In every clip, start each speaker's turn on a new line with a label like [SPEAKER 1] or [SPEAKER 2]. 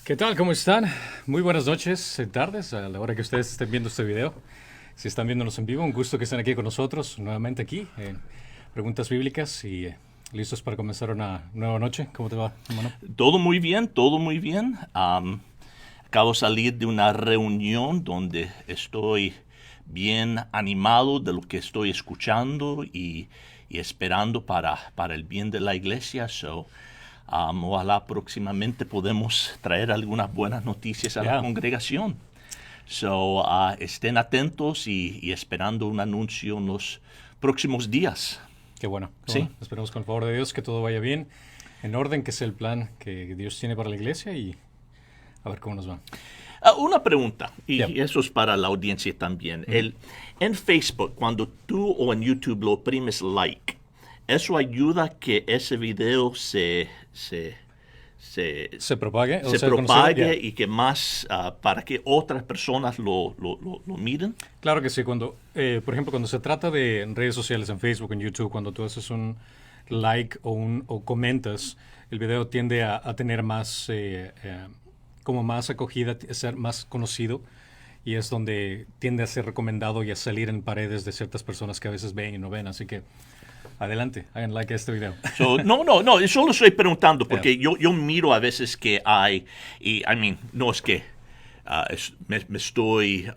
[SPEAKER 1] ¿Qué tal? ¿Cómo están? Muy buenas noches, tardes, a la hora que ustedes estén viendo este video. Si están viéndonos en vivo, un gusto que estén aquí con nosotros, nuevamente aquí, en Preguntas Bíblicas y listos para comenzar una nueva noche. ¿Cómo te va, hermano?
[SPEAKER 2] Todo muy bien, todo muy bien. Acabo de salir de una reunión donde estoy bien animado de lo que estoy escuchando y esperando para el bien de la iglesia. Ojalá próximamente podemos traer algunas buenas noticias a la
[SPEAKER 1] Ya,
[SPEAKER 2] congregación. Estén atentos y esperando un anuncio en los próximos días.
[SPEAKER 1] qué bueno, qué
[SPEAKER 2] Sí.
[SPEAKER 1] bueno. Esperemos con el favor de Dios que todo vaya bien, en orden, que sea el plan que Dios tiene para la iglesia y a ver cómo nos va.
[SPEAKER 2] Una pregunta,
[SPEAKER 1] Ya.
[SPEAKER 2] y eso es para la audiencia también. En Facebook, cuando tú o en YouTube lo oprimes like, ¿eso ayuda a que ese video
[SPEAKER 1] Se propague, o
[SPEAKER 2] se
[SPEAKER 1] sea, conocido. Ya.
[SPEAKER 2] propague y que más, para que otras personas lo miren?
[SPEAKER 1] Claro que sí, por ejemplo, cuando se trata de redes sociales en Facebook, en YouTube, cuando tú haces un like o comentas, el video tiende a tener más, como más acogida, a ser más conocido y es donde tiende a ser recomendado y a salir en paredes de ciertas personas que a veces ven y no ven. Así que adelante, hagan like a este video.
[SPEAKER 2] No, yo solo estoy preguntando
[SPEAKER 1] Yeah.
[SPEAKER 2] porque yo miro a veces que hay, no es que me estoy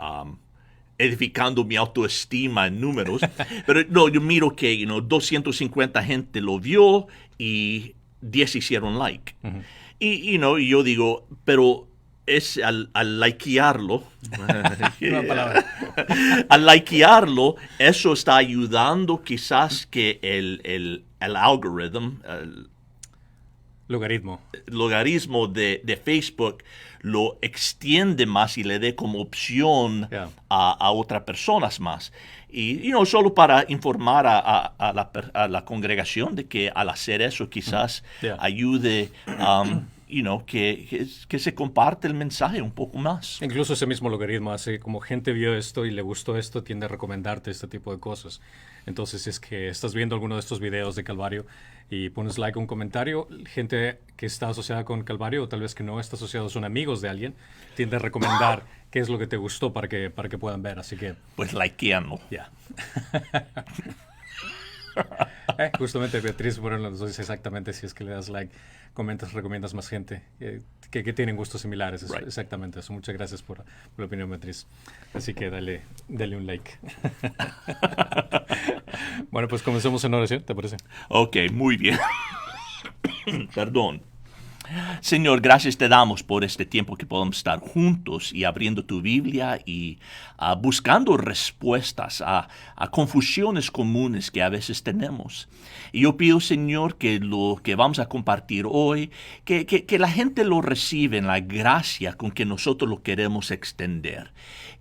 [SPEAKER 2] edificando mi autoestima en números, pero no, yo miro que 250 gente lo vio y 10 hicieron like. Y yo digo, pero es al likearlo,
[SPEAKER 1] Una palabra.
[SPEAKER 2] al likearlo, eso está ayudando quizás que el algoritmo, el
[SPEAKER 1] Logaritmo.
[SPEAKER 2] logaritmo de Facebook lo extiende más y le dé como opción
[SPEAKER 1] Yeah.
[SPEAKER 2] a otras personas más. Y solo para informar a la congregación de que al hacer eso quizás
[SPEAKER 1] Yeah.
[SPEAKER 2] ayude que se comparte el mensaje un poco más.
[SPEAKER 1] Incluso ese mismo logaritmo hace como gente vio esto y le gustó esto, tiende a recomendarte este tipo de cosas. Entonces, si es que estás viendo alguno de estos videos de Calvario y pones like o un comentario, gente que está asociada con Calvario o tal vez que no está asociado, son amigos de alguien, tiende a recomendar qué es lo que te gustó para que puedan ver. Así que,
[SPEAKER 2] Pues likeando.
[SPEAKER 1] ya. Justamente Beatriz bueno, nos dice exactamente si es que le das like, comentas, recomiendas más gente que tienen gustos similares.
[SPEAKER 2] Right.
[SPEAKER 1] Exactamente eso. Muchas gracias por la opinión, Beatriz. Así que dale un like. Bueno, pues comencemos en oración, ¿te parece?
[SPEAKER 2] Ok, muy bien. Perdón. Señor, gracias te damos por este tiempo que podemos estar juntos y abriendo tu Biblia y buscando respuestas a confusiones comunes que a veces tenemos. Y yo pido, Señor, que lo que vamos a compartir hoy, que la gente lo reciba en la gracia con que nosotros lo queremos extender.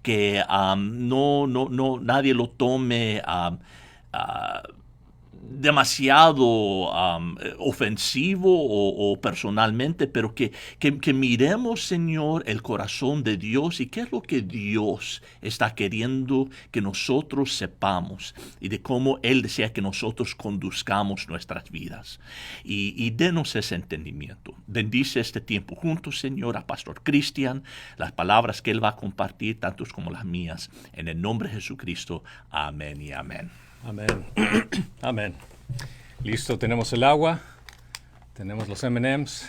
[SPEAKER 2] Que nadie lo tome demasiado ofensivo o personalmente, pero que miremos, Señor, el corazón de Dios y qué es lo que Dios está queriendo que nosotros sepamos y de cómo Él desea que nosotros conduzcamos nuestras vidas. Y denos ese entendimiento. Bendice este tiempo juntos, Señor, a Pastor Cristian, las palabras que Él va a compartir, tantos como las mías. En el nombre de Jesucristo, amén y amén.
[SPEAKER 1] Amén. Amén. Listo, tenemos el agua, tenemos los M&M's.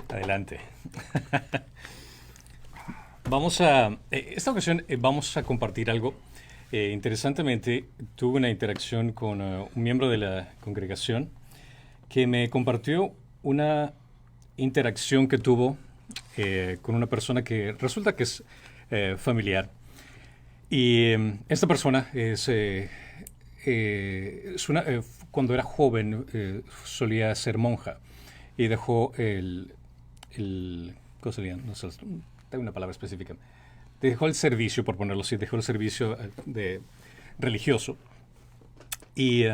[SPEAKER 1] Adelante. Esta ocasión vamos a compartir algo. Interesantemente, tuve una interacción con un miembro de la congregación que me compartió una interacción que tuvo con una persona que resulta que es familiar. Y esta persona cuando era joven solía ser monja y dejó ¿cómo se llama? No sé, tengo una palabra específica. Dejó el servicio, por ponerlo así, dejó el servicio religioso y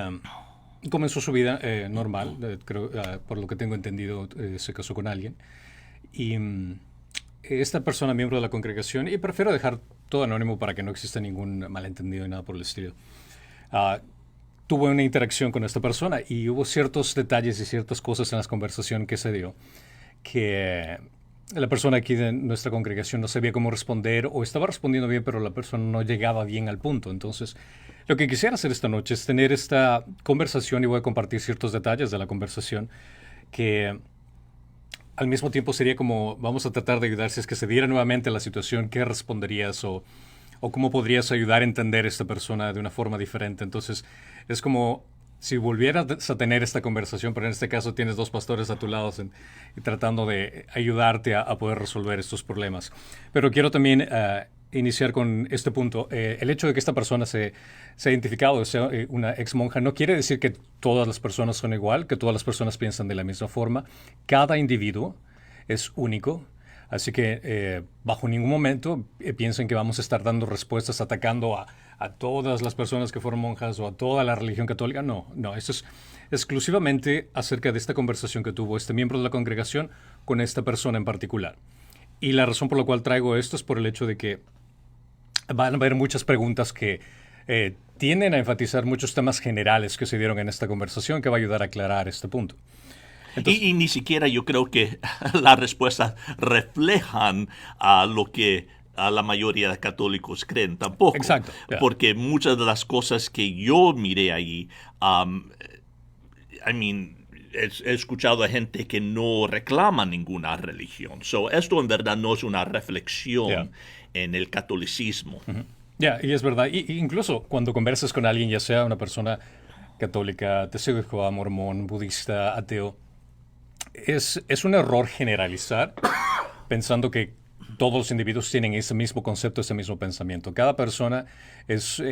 [SPEAKER 1] comenzó su vida normal. Creo, por lo que tengo entendido, se casó con alguien. Y esta persona, miembro de la congregación, y prefiero dejar todo anónimo para que no exista ningún malentendido y nada por el estilo, tuve una interacción con esta persona y hubo ciertos detalles y ciertas cosas en la conversación que se dio que la persona aquí de nuestra congregación no sabía cómo responder o estaba respondiendo bien, pero la persona no llegaba bien al punto. Entonces, lo que quisiera hacer esta noche es tener esta conversación y voy a compartir ciertos detalles de la conversación que al mismo tiempo sería como, vamos a tratar de ayudar si es que se diera nuevamente la situación, ¿qué responderías o cómo podrías ayudar a entender a esta persona de una forma diferente? Entonces, es como si volvieras a tener esta conversación, pero en este caso tienes dos pastores a tu lado y tratando de ayudarte a poder resolver estos problemas. Pero quiero también iniciar con este punto. El hecho de que esta persona se ha identificado, sea una ex monja, no quiere decir que todas las personas son igual, que todas las personas piensan de la misma forma. Cada individuo es único. Así que bajo ningún momento piensen que vamos a estar dando respuestas atacando a todas las personas que fueron monjas o a toda la religión católica. No, no, esto es exclusivamente acerca de esta conversación que tuvo este miembro de la congregación con esta persona en particular. Y la razón por la cual traigo esto es por el hecho de que van a haber muchas preguntas que tienden a enfatizar muchos temas generales que se dieron en esta conversación que va a ayudar a aclarar este punto.
[SPEAKER 2] Entonces, y ni siquiera yo creo que las respuestas reflejan a lo que a la mayoría de católicos creen tampoco.
[SPEAKER 1] Exacto. Yeah.
[SPEAKER 2] Porque muchas de las cosas que yo miré ahí, he escuchado a gente que no reclama ninguna religión. So, esto en verdad no es una reflexión en el catolicismo.
[SPEAKER 1] Ya, y es verdad. Y incluso cuando conversas con alguien, ya sea una persona católica, testigo de Jehová, mormón, budista, ateo, es un error generalizar pensando que todos los individuos tienen ese mismo concepto, ese mismo pensamiento. Cada persona es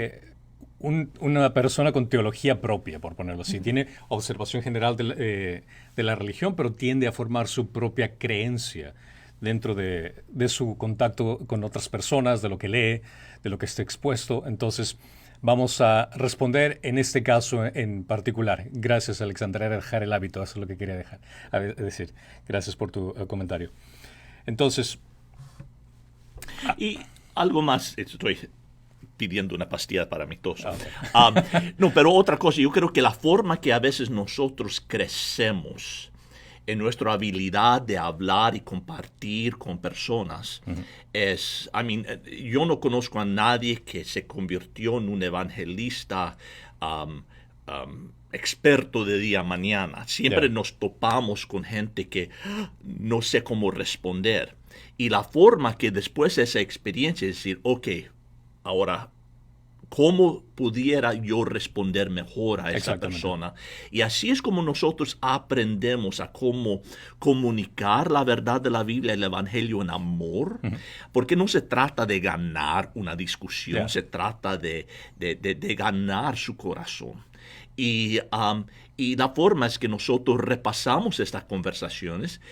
[SPEAKER 1] una persona con teología propia, por ponerlo así. Tiene observación general de la religión, pero tiende a formar su propia creencia dentro de su contacto con otras personas, de lo que lee, de lo que esté expuesto. Entonces, vamos a responder en este caso en particular. Gracias, Alexandra, era dejar el hábito, eso es lo que quería decir. Gracias por tu comentario. Entonces...
[SPEAKER 2] Y algo más, estoy pidiendo una pastilla para mi tos.
[SPEAKER 1] Okay.
[SPEAKER 2] No, pero otra cosa, yo creo que la forma que a veces nosotros crecemos en nuestra habilidad de hablar y compartir con personas es, yo no conozco a nadie que se convirtió en un evangelista experto de día a mañana. Siempre nos topamos con gente que no sé cómo responder. Y la forma que después de esa experiencia es decir, ok, ahora, ¿cómo pudiera yo responder mejor a esa persona? Y así es como nosotros aprendemos a cómo comunicar la verdad de la Biblia, el Evangelio en amor, porque no se trata de ganar una discusión, se trata de ganar su corazón. Y la forma es que nosotros repasamos estas conversaciones,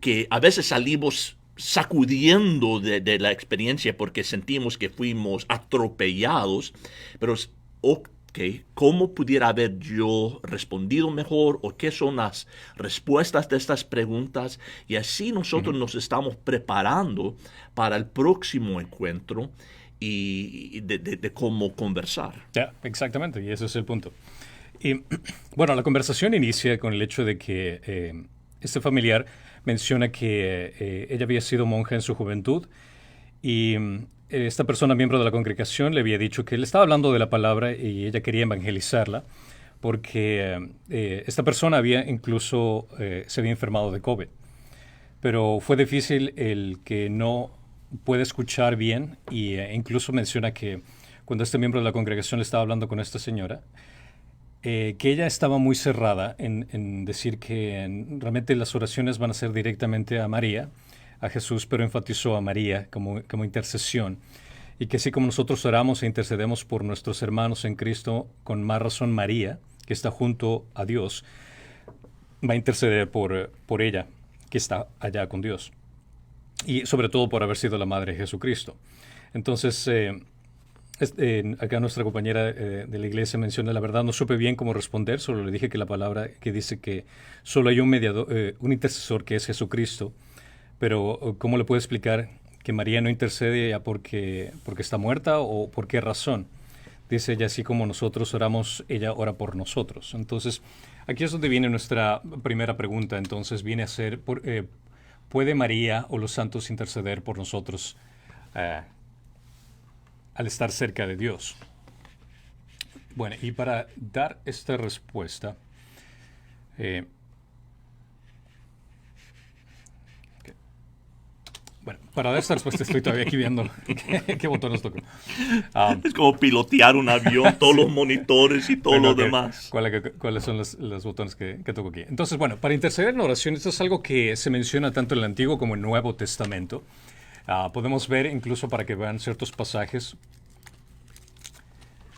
[SPEAKER 2] que a veces salimos sacudiendo de la experiencia porque sentimos que fuimos atropellados, pero ¿cómo pudiera haber yo respondido mejor o qué son las respuestas de estas preguntas? Y así nosotros nos estamos preparando para el próximo encuentro y de cómo conversar.
[SPEAKER 1] Ya, exactamente, y ese es el punto. Y bueno, la conversación inicia con el hecho de que este familiar menciona que ella había sido monja en su juventud y esta persona, miembro de la congregación, le había dicho que él estaba hablando de la palabra y ella quería evangelizarla porque esta persona se había enfermado de COVID. Pero fue difícil el que no puede escuchar bien e incluso menciona que cuando este miembro de la congregación le estaba hablando con esta señora, que ella estaba muy cerrada en decir que realmente las oraciones van a ser directamente a María, a Jesús, pero enfatizó a María como intercesión. Y que así como nosotros oramos e intercedemos por nuestros hermanos en Cristo, con más razón María, que está junto a Dios, va a interceder por ella, que está allá con Dios. Y sobre todo por haber sido la madre de Jesucristo. Entonces... acá nuestra compañera de la iglesia menciona, la verdad no supe bien cómo responder, solo le dije que la palabra que dice que solo hay un mediador, un intercesor que es Jesucristo, pero ¿cómo le puedo explicar que María no intercede ya porque está muerta o por qué razón? Dice ella, así como nosotros oramos, ella ora por nosotros. Entonces, aquí es donde viene nuestra primera pregunta, entonces viene a ser, ¿Puede María o los santos interceder por nosotros al estar cerca de Dios? Bueno, y para dar esta respuesta, bueno, para dar esta respuesta estoy todavía aquí viendo qué botones toco.
[SPEAKER 2] Es como pilotear un avión, todos los monitores y todo
[SPEAKER 1] Bueno,
[SPEAKER 2] lo
[SPEAKER 1] ok.
[SPEAKER 2] demás.
[SPEAKER 1] ¿Cuáles son los botones que toco aquí? Entonces, bueno, para interceder en oración, esto es algo que se menciona tanto en el Antiguo como en el Nuevo Testamento. Podemos ver incluso para que vean ciertos pasajes.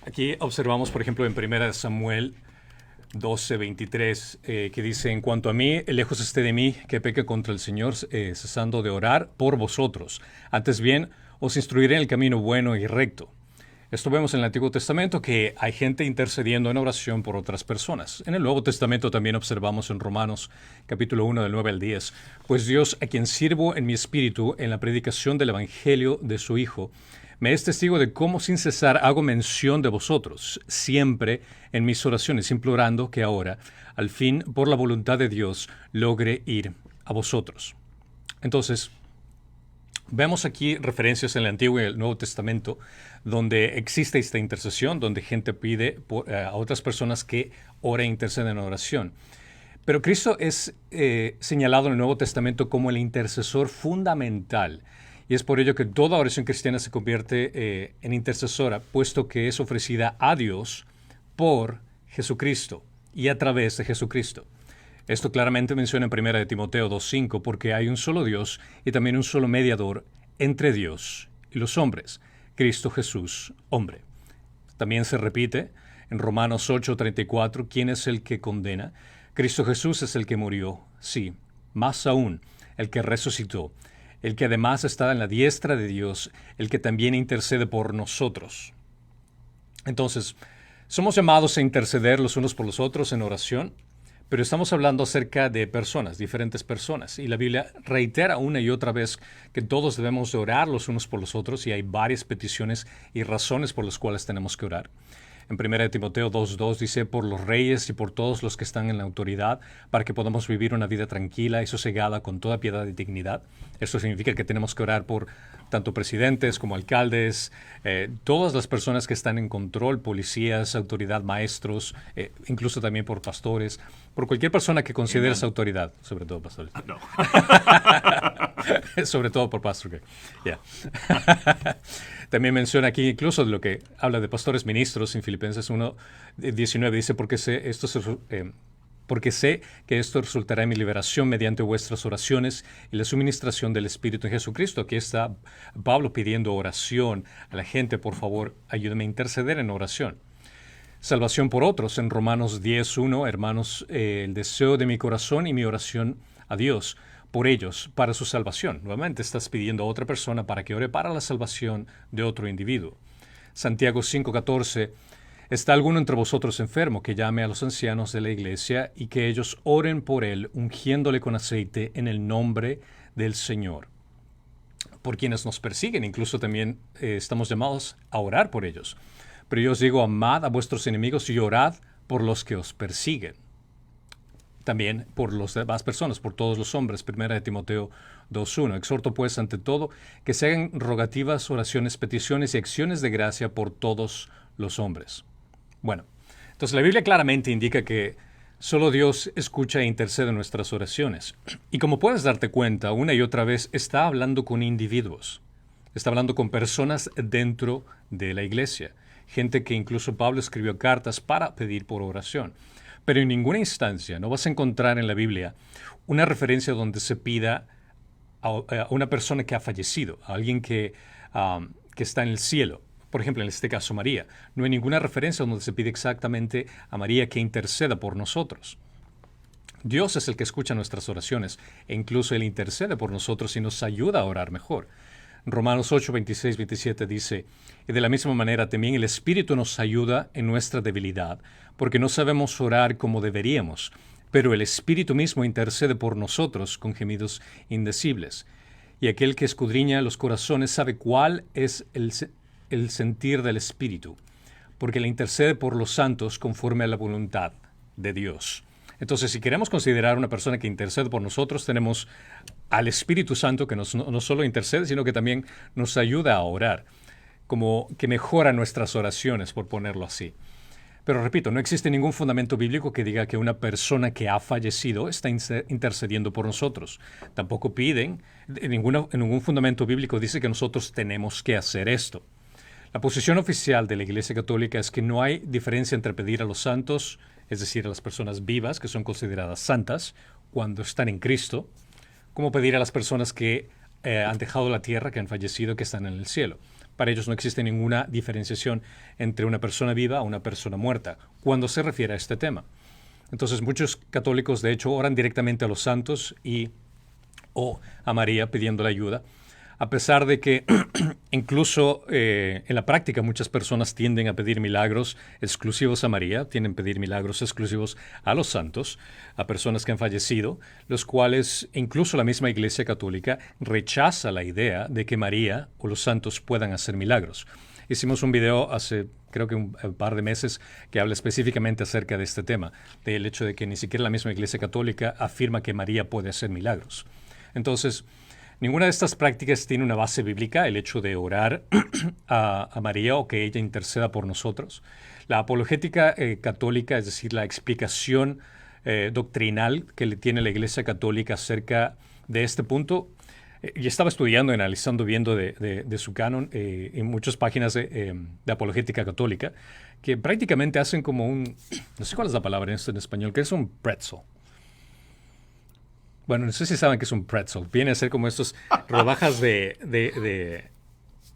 [SPEAKER 1] Aquí observamos, por ejemplo, en 1 Samuel 12:23, que dice: en cuanto a mí, lejos esté de mí que peque contra el Señor, cesando de orar por vosotros. Antes bien, os instruiré en el camino bueno y recto. Esto vemos en el Antiguo Testamento, que hay gente intercediendo en oración por otras personas. En el Nuevo Testamento también observamos en Romanos capítulo 1 del 9 al 10, pues Dios, a quien sirvo en mi espíritu en la predicación del Evangelio de su Hijo, me es testigo de cómo sin cesar hago mención de vosotros, siempre en mis oraciones, implorando que ahora, al fin, por la voluntad de Dios, logre ir a vosotros. Entonces, vemos aquí referencias en el Antiguo y el Nuevo Testamento donde existe esta intercesión, donde gente pide a otras personas que oren e interceden en oración. Pero Cristo es señalado en el Nuevo Testamento como el intercesor fundamental. Y es por ello que toda oración cristiana se convierte en intercesora, puesto que es ofrecida a Dios por Jesucristo y a través de Jesucristo. Esto claramente menciona en 1 Timoteo 2:5, porque hay un solo Dios y también un solo mediador entre Dios y los hombres, Cristo Jesús, hombre. También se repite en Romanos 8:34, ¿quién es el que condena? Cristo Jesús es el que murió, sí, más aún, el que resucitó, el que además está en la diestra de Dios, el que también intercede por nosotros. Entonces, somos llamados a interceder los unos por los otros en oración, pero estamos hablando acerca de personas, diferentes personas. Y la Biblia reitera una y otra vez que todos debemos de orar los unos por los otros, y hay varias peticiones y razones por las cuales tenemos que orar. En 1 Timoteo 2:2 dice: por los reyes y por todos los que están en la autoridad, para que podamos vivir una vida tranquila y sosegada con toda piedad y dignidad. Esto significa que tenemos que orar por tanto presidentes como alcaldes, todas las personas que están en control, policías, autoridad, maestros, incluso también por pastores, por cualquier persona que consideres autoridad, sobre todo pastores.
[SPEAKER 2] No.
[SPEAKER 1] Sobre todo por pastor. Yeah. También menciona aquí incluso de lo que habla de pastores ministros en Filipenses 1:19. Dice: porque sé que esto resultará en mi liberación mediante vuestras oraciones y la suministración del Espíritu en Jesucristo. Aquí está Pablo pidiendo oración a la gente. Por favor, ayúdame a interceder en oración. Salvación por otros. En Romanos 10:1, hermanos, el deseo de mi corazón y mi oración a Dios por ellos, para su salvación. Nuevamente estás pidiendo a otra persona para que ore para la salvación de otro individuo. Santiago 5:14, ¿está alguno entre vosotros enfermo? Que llame a los ancianos de la iglesia y que ellos oren por él, ungiéndole con aceite en el nombre del Señor. Por quienes nos persiguen, incluso también estamos llamados a orar por ellos. Pero yo os digo, amad a vuestros enemigos y orad por los que os persiguen. También por las demás personas, por todos los hombres. 1 Timoteo 2:1. Exhorto pues ante todo que se hagan rogativas, oraciones, peticiones y acciones de gracia por todos los hombres. Bueno, entonces la Biblia claramente indica que solo Dios escucha e intercede en nuestras oraciones. Y como puedes darte cuenta, una y otra vez está hablando con individuos. Está hablando con personas dentro de la iglesia. Gente que incluso Pablo escribió cartas para pedir por oración. Pero en ninguna instancia no vas a encontrar en la Biblia una referencia donde se pida a una persona que ha fallecido, a alguien que está en el cielo. Por ejemplo, en este caso María. No hay ninguna referencia donde se pide exactamente a María que interceda por nosotros. Dios es el que escucha nuestras oraciones e incluso Él intercede por nosotros y nos ayuda a orar mejor. Romanos 8:26-27 dice: y de la misma manera también el Espíritu nos ayuda en nuestra debilidad, porque no sabemos orar como deberíamos, pero el Espíritu mismo intercede por nosotros con gemidos indecibles. Y aquel que escudriña los corazones sabe cuál es el sentir del Espíritu, porque le intercede por los santos conforme a la voluntad de Dios. Entonces, si queremos considerar una persona que intercede por nosotros, tenemos al Espíritu Santo que no solo intercede, sino que también nos ayuda a orar, como que mejora nuestras oraciones, por ponerlo así. Pero repito, no existe ningún fundamento bíblico que diga que una persona que ha fallecido está intercediendo por nosotros. Tampoco piden, en ningún fundamento bíblico dice que nosotros tenemos que hacer esto. La posición oficial de la Iglesia Católica es que no hay diferencia entre pedir a los santos, es decir, a las personas vivas que son consideradas santas cuando están en Cristo, como pedir a las personas que han dejado la tierra, que han fallecido, que están en el cielo. Para ellos no existe ninguna diferenciación entre una persona viva o una persona muerta cuando se refiere a este tema. Entonces muchos católicos de hecho oran directamente a los santos o a María pidiéndole ayuda, a pesar de que incluso en la práctica muchas personas tienden a pedir milagros exclusivos a María, tienden a pedir milagros exclusivos a los santos, a personas que han fallecido, los cuales incluso la misma Iglesia Católica rechaza la idea de que María o los santos puedan hacer milagros. Hicimos un video hace creo que un par de meses que habla específicamente acerca de este tema, del hecho de que ni siquiera la misma Iglesia Católica afirma que María puede hacer milagros. Entonces, ninguna de estas prácticas tiene una base bíblica, el hecho de orar a María o que ella interceda por nosotros. La apologética católica, es decir, la explicación doctrinal que le tiene la Iglesia Católica acerca de este punto, y estaba estudiando, analizando, viendo de su canon en muchas páginas de apologética católica, que prácticamente hacen como no sé cuál es la palabra en español, que es un pretzel. Bueno, no sé si saben que es un pretzel. Viene a ser como estas rodajas de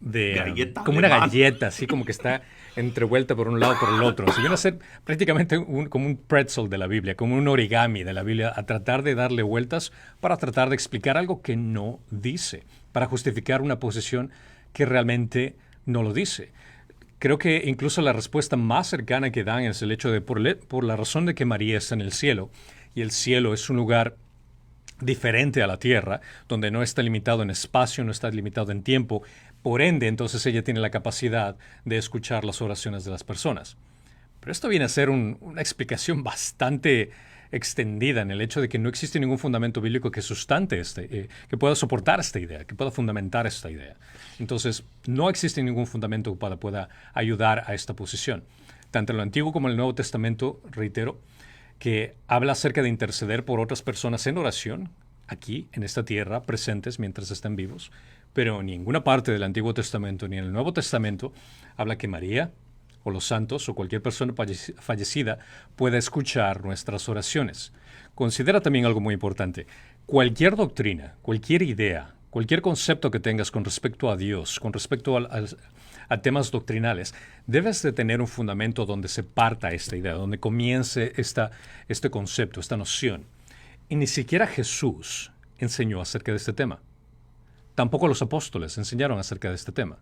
[SPEAKER 2] galleta
[SPEAKER 1] como una galleta, así como que está entrevuelta por un lado por el otro. Así viene a ser prácticamente como un pretzel de la Biblia, como un origami de la Biblia, a tratar de darle vueltas para tratar de explicar algo que no dice, para justificar una posición que realmente no lo dice. Creo que incluso la respuesta más cercana que dan es el hecho de por la razón de que María está en el cielo, y el cielo es un lugar diferente a la tierra, donde no está limitado en espacio, no está limitado en tiempo. Por ende, entonces ella tiene la capacidad de escuchar las oraciones de las personas. Pero esto viene a ser una explicación bastante extendida en el hecho de que no existe ningún fundamento bíblico que sustente que pueda soportar esta idea, que pueda fundamentar esta idea. Entonces, no existe ningún fundamento que pueda ayudar a esta posición. Tanto en el Antiguo como en el Nuevo Testamento, reitero, que habla acerca de interceder por otras personas en oración, aquí, en esta tierra, presentes mientras están vivos, pero en ninguna parte del Antiguo Testamento ni en el Nuevo Testamento habla que María o los santos o cualquier persona fallecida pueda escuchar nuestras oraciones. Considera también algo muy importante. Cualquier doctrina, cualquier idea, cualquier concepto que tengas con respecto a Dios, con respecto a temas doctrinales, debes de tener un fundamento donde se parta esta idea, donde comience este concepto, esta noción. Y ni siquiera Jesús enseñó acerca de este tema. Tampoco los apóstoles enseñaron acerca de este tema.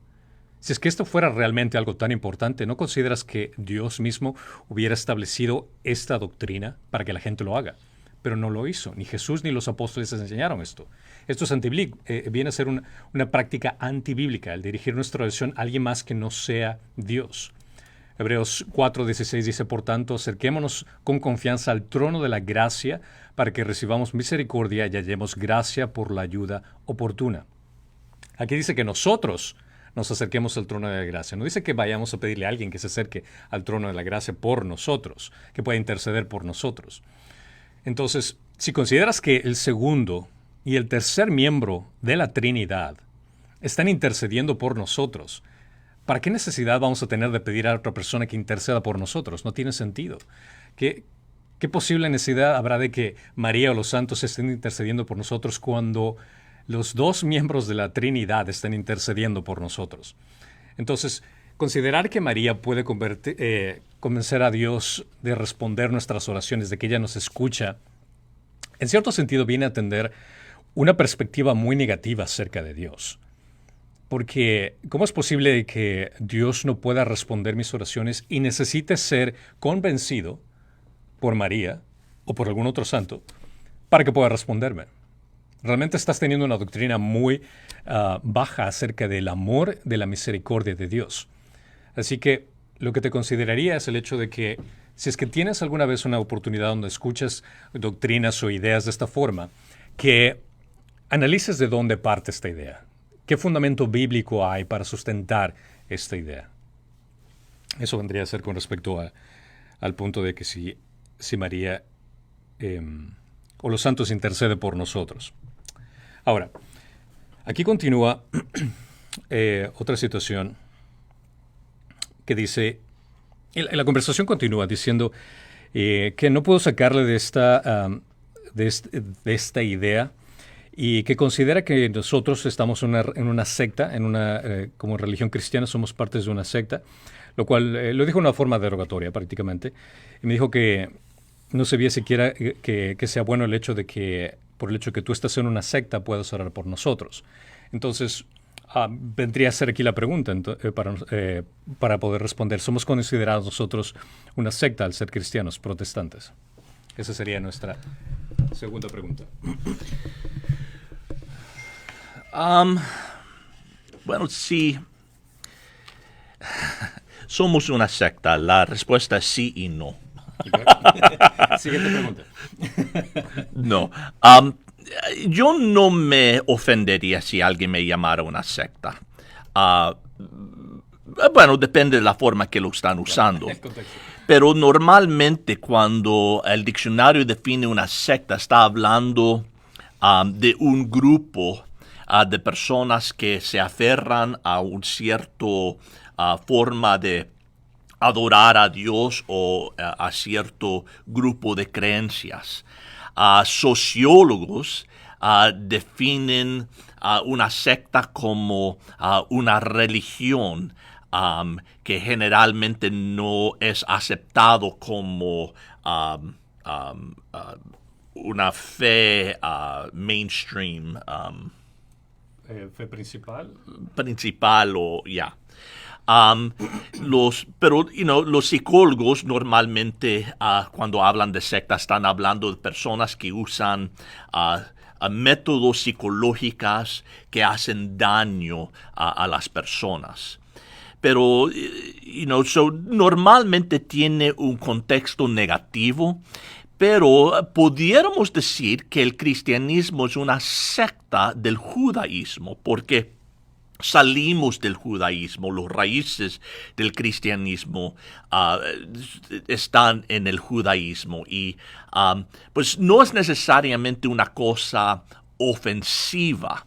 [SPEAKER 1] Si es que esto fuera realmente algo tan importante, ¿no consideras que Dios mismo hubiera establecido esta doctrina para que la gente lo haga? Pero no lo hizo. Ni Jesús ni los apóstoles enseñaron esto. Esto es antibíblico. Viene a ser una práctica antibíblica, el dirigir nuestra oración a alguien más que no sea Dios. Hebreos 4:16 dice, por tanto, acerquémonos con confianza al trono de la gracia para que recibamos misericordia y hallemos gracia por la ayuda oportuna. Aquí dice que nosotros nos acerquemos al trono de la gracia. No dice que vayamos a pedirle a alguien que se acerque al trono de la gracia por nosotros, que pueda interceder por nosotros. Entonces, si consideras que el segundo y el tercer miembro de la Trinidad están intercediendo por nosotros, ¿para qué necesidad vamos a tener de pedir a otra persona que interceda por nosotros? No tiene sentido. ¿Qué posible necesidad habrá de que María o los santos estén intercediendo por nosotros cuando los dos miembros de la Trinidad están intercediendo por nosotros? Entonces, considerar que María puede convencer a Dios de responder nuestras oraciones, de que ella nos escucha, en cierto sentido viene a tener una perspectiva muy negativa acerca de Dios. Porque, ¿cómo es posible que Dios no pueda responder mis oraciones y necesite ser convencido por María o por algún otro santo para que pueda responderme? Realmente estás teniendo una doctrina muy baja acerca del amor, de la misericordia de Dios. Así que lo que te consideraría es el hecho de que si es que tienes alguna vez una oportunidad donde escuchas doctrinas o ideas de esta forma, que analices de dónde parte esta idea. ¿Qué fundamento bíblico hay para sustentar esta idea? Eso vendría a ser con respecto al punto de que si María o los santos interceden por nosotros. Ahora, aquí continúa otra situación que dice, la conversación continúa diciendo que no puedo sacarle de esta idea y que considera que nosotros estamos en una secta, como religión cristiana somos partes de una secta, lo cual lo dijo de una forma derogatoria prácticamente. Y me dijo que no sabía siquiera que sea bueno el hecho de que, por el hecho de que tú estás en una secta, puedas orar por nosotros. Entonces, vendría a ser aquí la pregunta para poder responder. ¿Somos considerados nosotros una secta al ser cristianos protestantes? Esa sería nuestra segunda pregunta.
[SPEAKER 2] Bueno, sí. Somos una secta. La respuesta es sí y no.
[SPEAKER 1] Siguiente pregunta.
[SPEAKER 2] No. Yo no me ofendería si alguien me llamara una secta. Bueno, depende de la forma que lo están usando. Pero normalmente cuando el diccionario define una secta, está hablando de un grupo de personas que se aferran a un cierto forma de adorar a Dios o a cierto grupo de creencias. Sociólogos definen una secta como una religión que generalmente no es aceptado como una fe mainstream.
[SPEAKER 1] ¿Fe principal?
[SPEAKER 2] Principal o ya. Pero los psicólogos normalmente cuando hablan de sectas están hablando de personas que usan métodos psicológicos que hacen daño a las personas. Pero normalmente tiene un contexto negativo, pero pudiéramos decir que el cristianismo es una secta del judaísmo, porque salimos del judaísmo, los raíces del cristianismo están en el judaísmo y pues no es necesariamente una cosa ofensiva,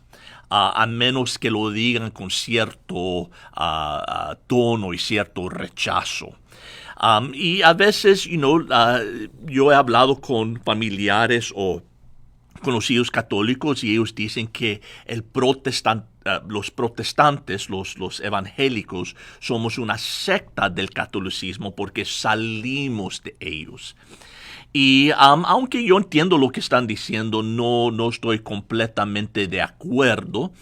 [SPEAKER 2] a menos que lo digan con cierto tono y cierto rechazo. Y a veces, yo he hablado con familiares o conocidos católicos y ellos dicen que los protestantes, los evangélicos, somos una secta del catolicismo porque salimos de ellos. Y aunque yo entiendo lo que están diciendo, no estoy completamente de acuerdo,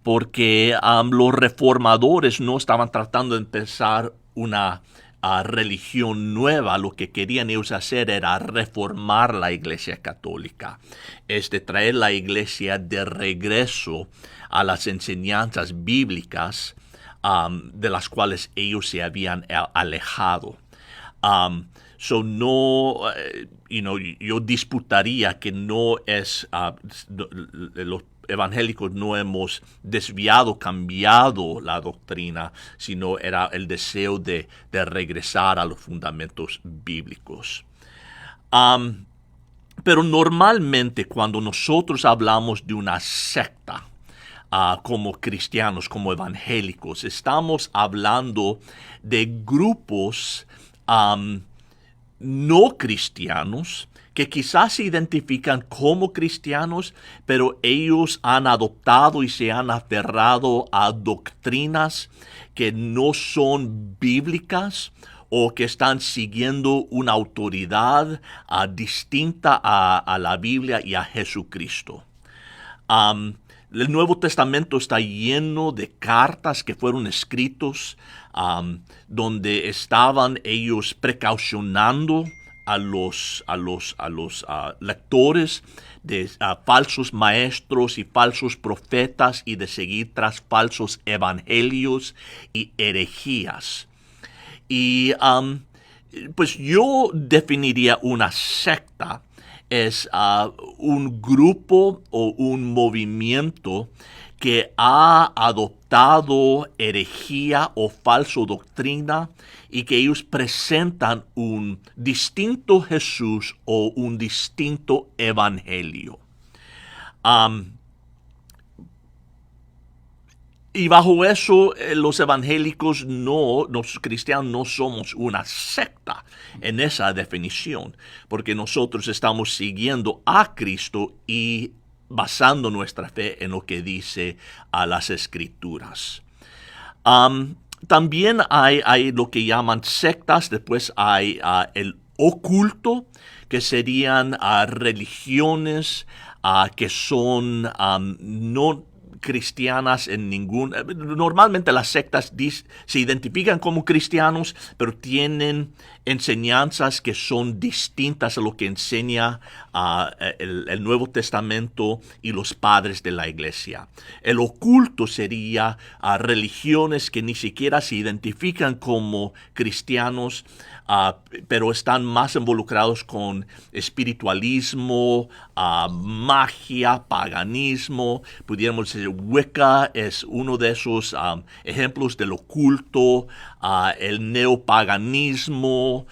[SPEAKER 2] porque los reformadores no estaban tratando de empezar una religión nueva. Lo que querían ellos hacer era reformar la Iglesia Católica, traer la Iglesia de regreso a las enseñanzas bíblicas de las cuales ellos se habían alejado. Yo disputaría que no es los evangélicos no hemos cambiado la doctrina, sino era el deseo de regresar a los fundamentos bíblicos. Pero normalmente cuando nosotros hablamos de una secta, como cristianos, como evangélicos, estamos hablando de grupos no cristianos que quizás se identifican como cristianos, pero ellos han adoptado y se han aferrado a doctrinas que no son bíblicas o que están siguiendo una autoridad distinta a la Biblia y a Jesucristo. El Nuevo Testamento está lleno de cartas que fueron escritos donde estaban ellos precaucionando a los lectores de falsos maestros y falsos profetas y de seguir tras falsos evangelios y herejías. Y Pues yo definiría una secta es un grupo o un movimiento que ha adoptado herejía o falso doctrina y que ellos presentan un distinto Jesús o un distinto evangelio. Y bajo eso, los evangélicos los cristianos no somos una secta en esa definición, porque nosotros estamos siguiendo a Cristo y basando nuestra fe en lo que dice a las Escrituras. También hay lo que llaman sectas, después hay el oculto, que serían religiones que son no cristianas normalmente las sectas se identifican como cristianos, pero tienen enseñanzas que son distintas a lo que enseña el Nuevo Testamento y los padres de la iglesia. El oculto sería religiones que ni siquiera se identifican como cristianos, pero están más involucrados con espiritualismo, magia, paganismo. Pudiéramos decir, Wicca es uno de esos ejemplos del oculto, el neopaganismo,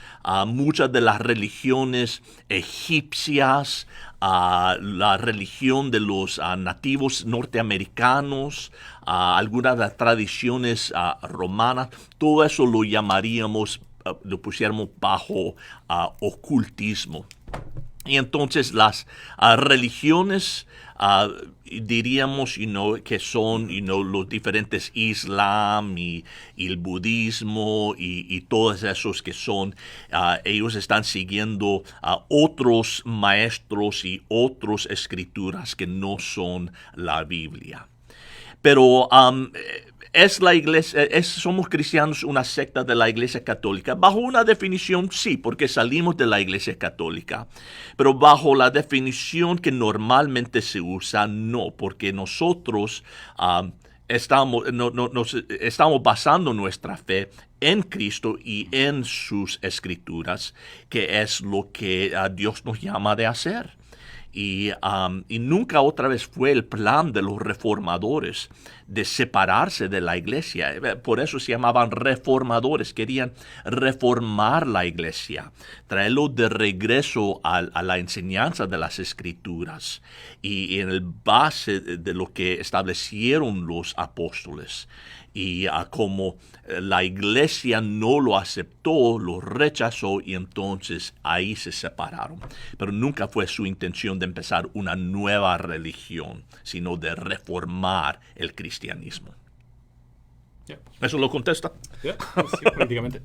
[SPEAKER 2] muchas de las religiones egipcias, la religión de los nativos norteamericanos, algunas de las tradiciones romanas, todo eso lo llamaríamos, lo pusiéramos bajo ocultismo. Y entonces las religiones diríamos que son los diferentes Islam y el budismo y todos esos que son, ellos están siguiendo otros maestros y otras escrituras que no son la Biblia. Pero ¿es la iglesia, somos cristianos una secta de la Iglesia Católica? Bajo una definición sí, porque salimos de la Iglesia Católica. Pero bajo la definición que normalmente se usa, no, porque nosotros estamos basando nuestra fe en Cristo y en sus escrituras, que es lo que Dios nos llama de hacer. Y nunca otra vez fue el plan de los reformadores de separarse de la iglesia. Por eso se llamaban reformadores. Querían reformar la iglesia, traerlo de regreso a la enseñanza de las escrituras y en el base de lo que establecieron los apóstoles. Y como la iglesia no lo aceptó, lo rechazó y entonces ahí se separaron. Pero nunca fue su intención de empezar una nueva religión, sino de reformar el cristianismo.
[SPEAKER 1] Yeah.
[SPEAKER 2] ¿Eso lo contesta?
[SPEAKER 1] Yeah, sí, prácticamente.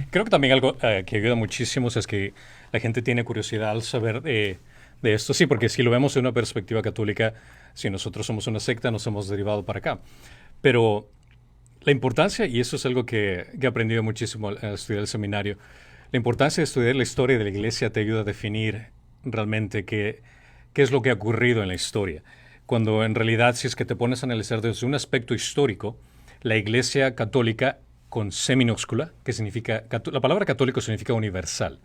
[SPEAKER 1] Creo que también algo que ayuda muchísimo es que la gente tiene curiosidad al saber de esto. Sí, porque si lo vemos de una perspectiva católica, si nosotros somos una secta, nos hemos derivado para acá. Pero la importancia, y eso es algo que he aprendido muchísimo al estudiar el seminario, la importancia de estudiar la historia de la iglesia te ayuda a definir realmente qué es lo que ha ocurrido en la historia. Cuando en realidad, si es que te pones a analizar desde un aspecto histórico, la iglesia católica con C minúscula, que significa, la palabra católico significa universal.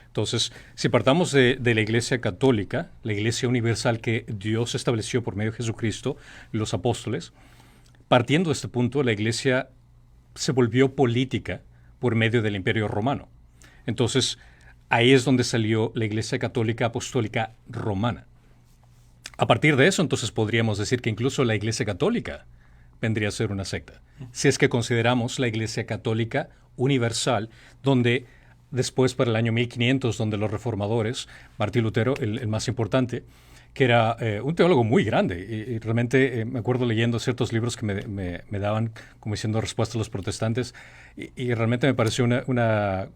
[SPEAKER 1] Entonces, si partamos de la iglesia católica, la iglesia universal que Dios estableció por medio de Jesucristo, los apóstoles, partiendo de este punto, la iglesia se volvió política por medio del Imperio Romano. Entonces, ahí es donde salió la iglesia católica apostólica romana. A partir de eso, entonces podríamos decir que incluso la iglesia católica vendría a ser una secta. Si es que consideramos la iglesia católica universal, donde después para el año 1500, donde los reformadores, Martín Lutero, el más importante, que era un teólogo muy grande y realmente me acuerdo leyendo ciertos libros que me daban como diciendo respuesta a los protestantes y realmente me pareció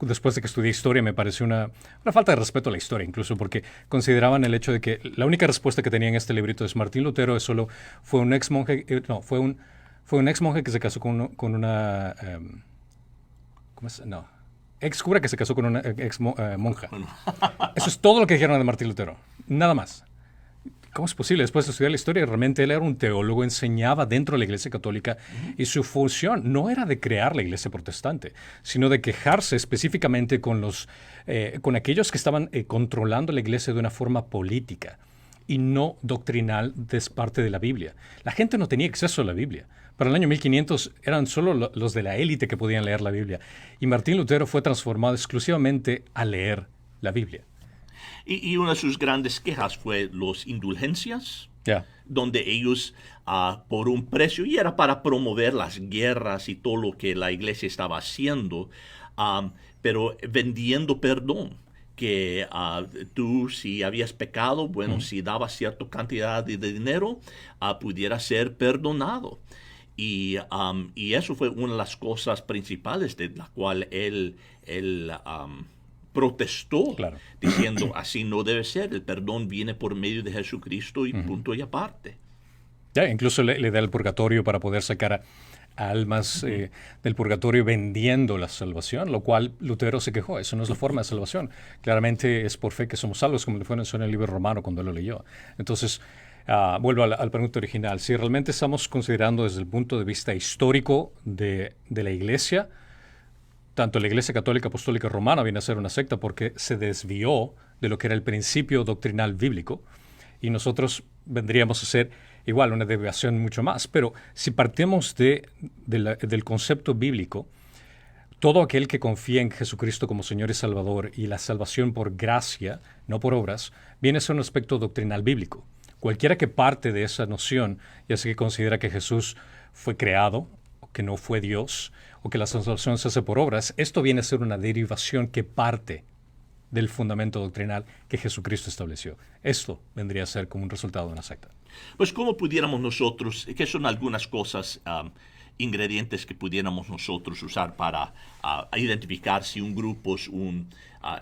[SPEAKER 1] después de que estudié historia, me pareció una falta de respeto a la historia, incluso porque consideraban el hecho de que la única respuesta que tenía en este librito es Martín Lutero fue un ex monje, fue un ex monje que se casó con una ¿cómo es? No, ex cura que se casó con una ex monja. Eso es todo lo que dijeron de Martín Lutero, nada más. ¿cómo es posible? Después de estudiar la historia, realmente él era un teólogo, enseñaba dentro de la Iglesia Católica y su función no era de crear la Iglesia Protestante, sino de quejarse específicamente con aquellos que estaban controlando la Iglesia de una forma política y no doctrinal de parte de la Biblia. La gente no tenía acceso a la Biblia. Para el año 1500 eran solo los de la élite que podían leer la Biblia. Y Martín Lutero fue transformado exclusivamente a leer la Biblia.
[SPEAKER 2] Y una de sus grandes quejas fue los indulgencias, donde ellos, por un precio, y era para promover las guerras y todo lo que la iglesia estaba haciendo, pero vendiendo perdón. Que tú, si habías pecado, bueno, si dabas cierta cantidad de dinero, pudiera ser perdonado. Y eso fue una de las cosas principales de la cual él protestó,
[SPEAKER 1] Claro.
[SPEAKER 2] diciendo, así no debe ser, el perdón viene por medio de Jesucristo y punto y aparte.
[SPEAKER 1] Incluso le da el purgatorio para poder sacar a almas del purgatorio vendiendo la salvación, lo cual Lutero se quejó. Eso no es la forma de salvación. Claramente es por fe que somos salvos, como le fue en el libro romano cuando él lo leyó. Entonces, vuelvo al pregunta original. Si realmente estamos considerando desde el punto de vista histórico de la Iglesia, tanto la Iglesia Católica Apostólica Romana viene a ser una secta porque se desvió de lo que era el principio doctrinal bíblico, y nosotros vendríamos a ser igual una desviación mucho más. Pero si partimos del concepto bíblico, todo aquel que confía en Jesucristo como Señor y Salvador y la salvación por gracia, no por obras, viene a ser un aspecto doctrinal bíblico. Cualquiera que parte de esa noción, ya sea que considera que Jesús fue creado, o que no fue Dios, o que la salvación se hace por obras, esto viene a ser una derivación que parte del fundamento doctrinal que Jesucristo estableció. Esto vendría a ser como un resultado de una secta.
[SPEAKER 2] Pues, ¿cómo pudiéramos nosotros, qué son algunas cosas, ingredientes que pudiéramos nosotros usar para identificar si un grupo es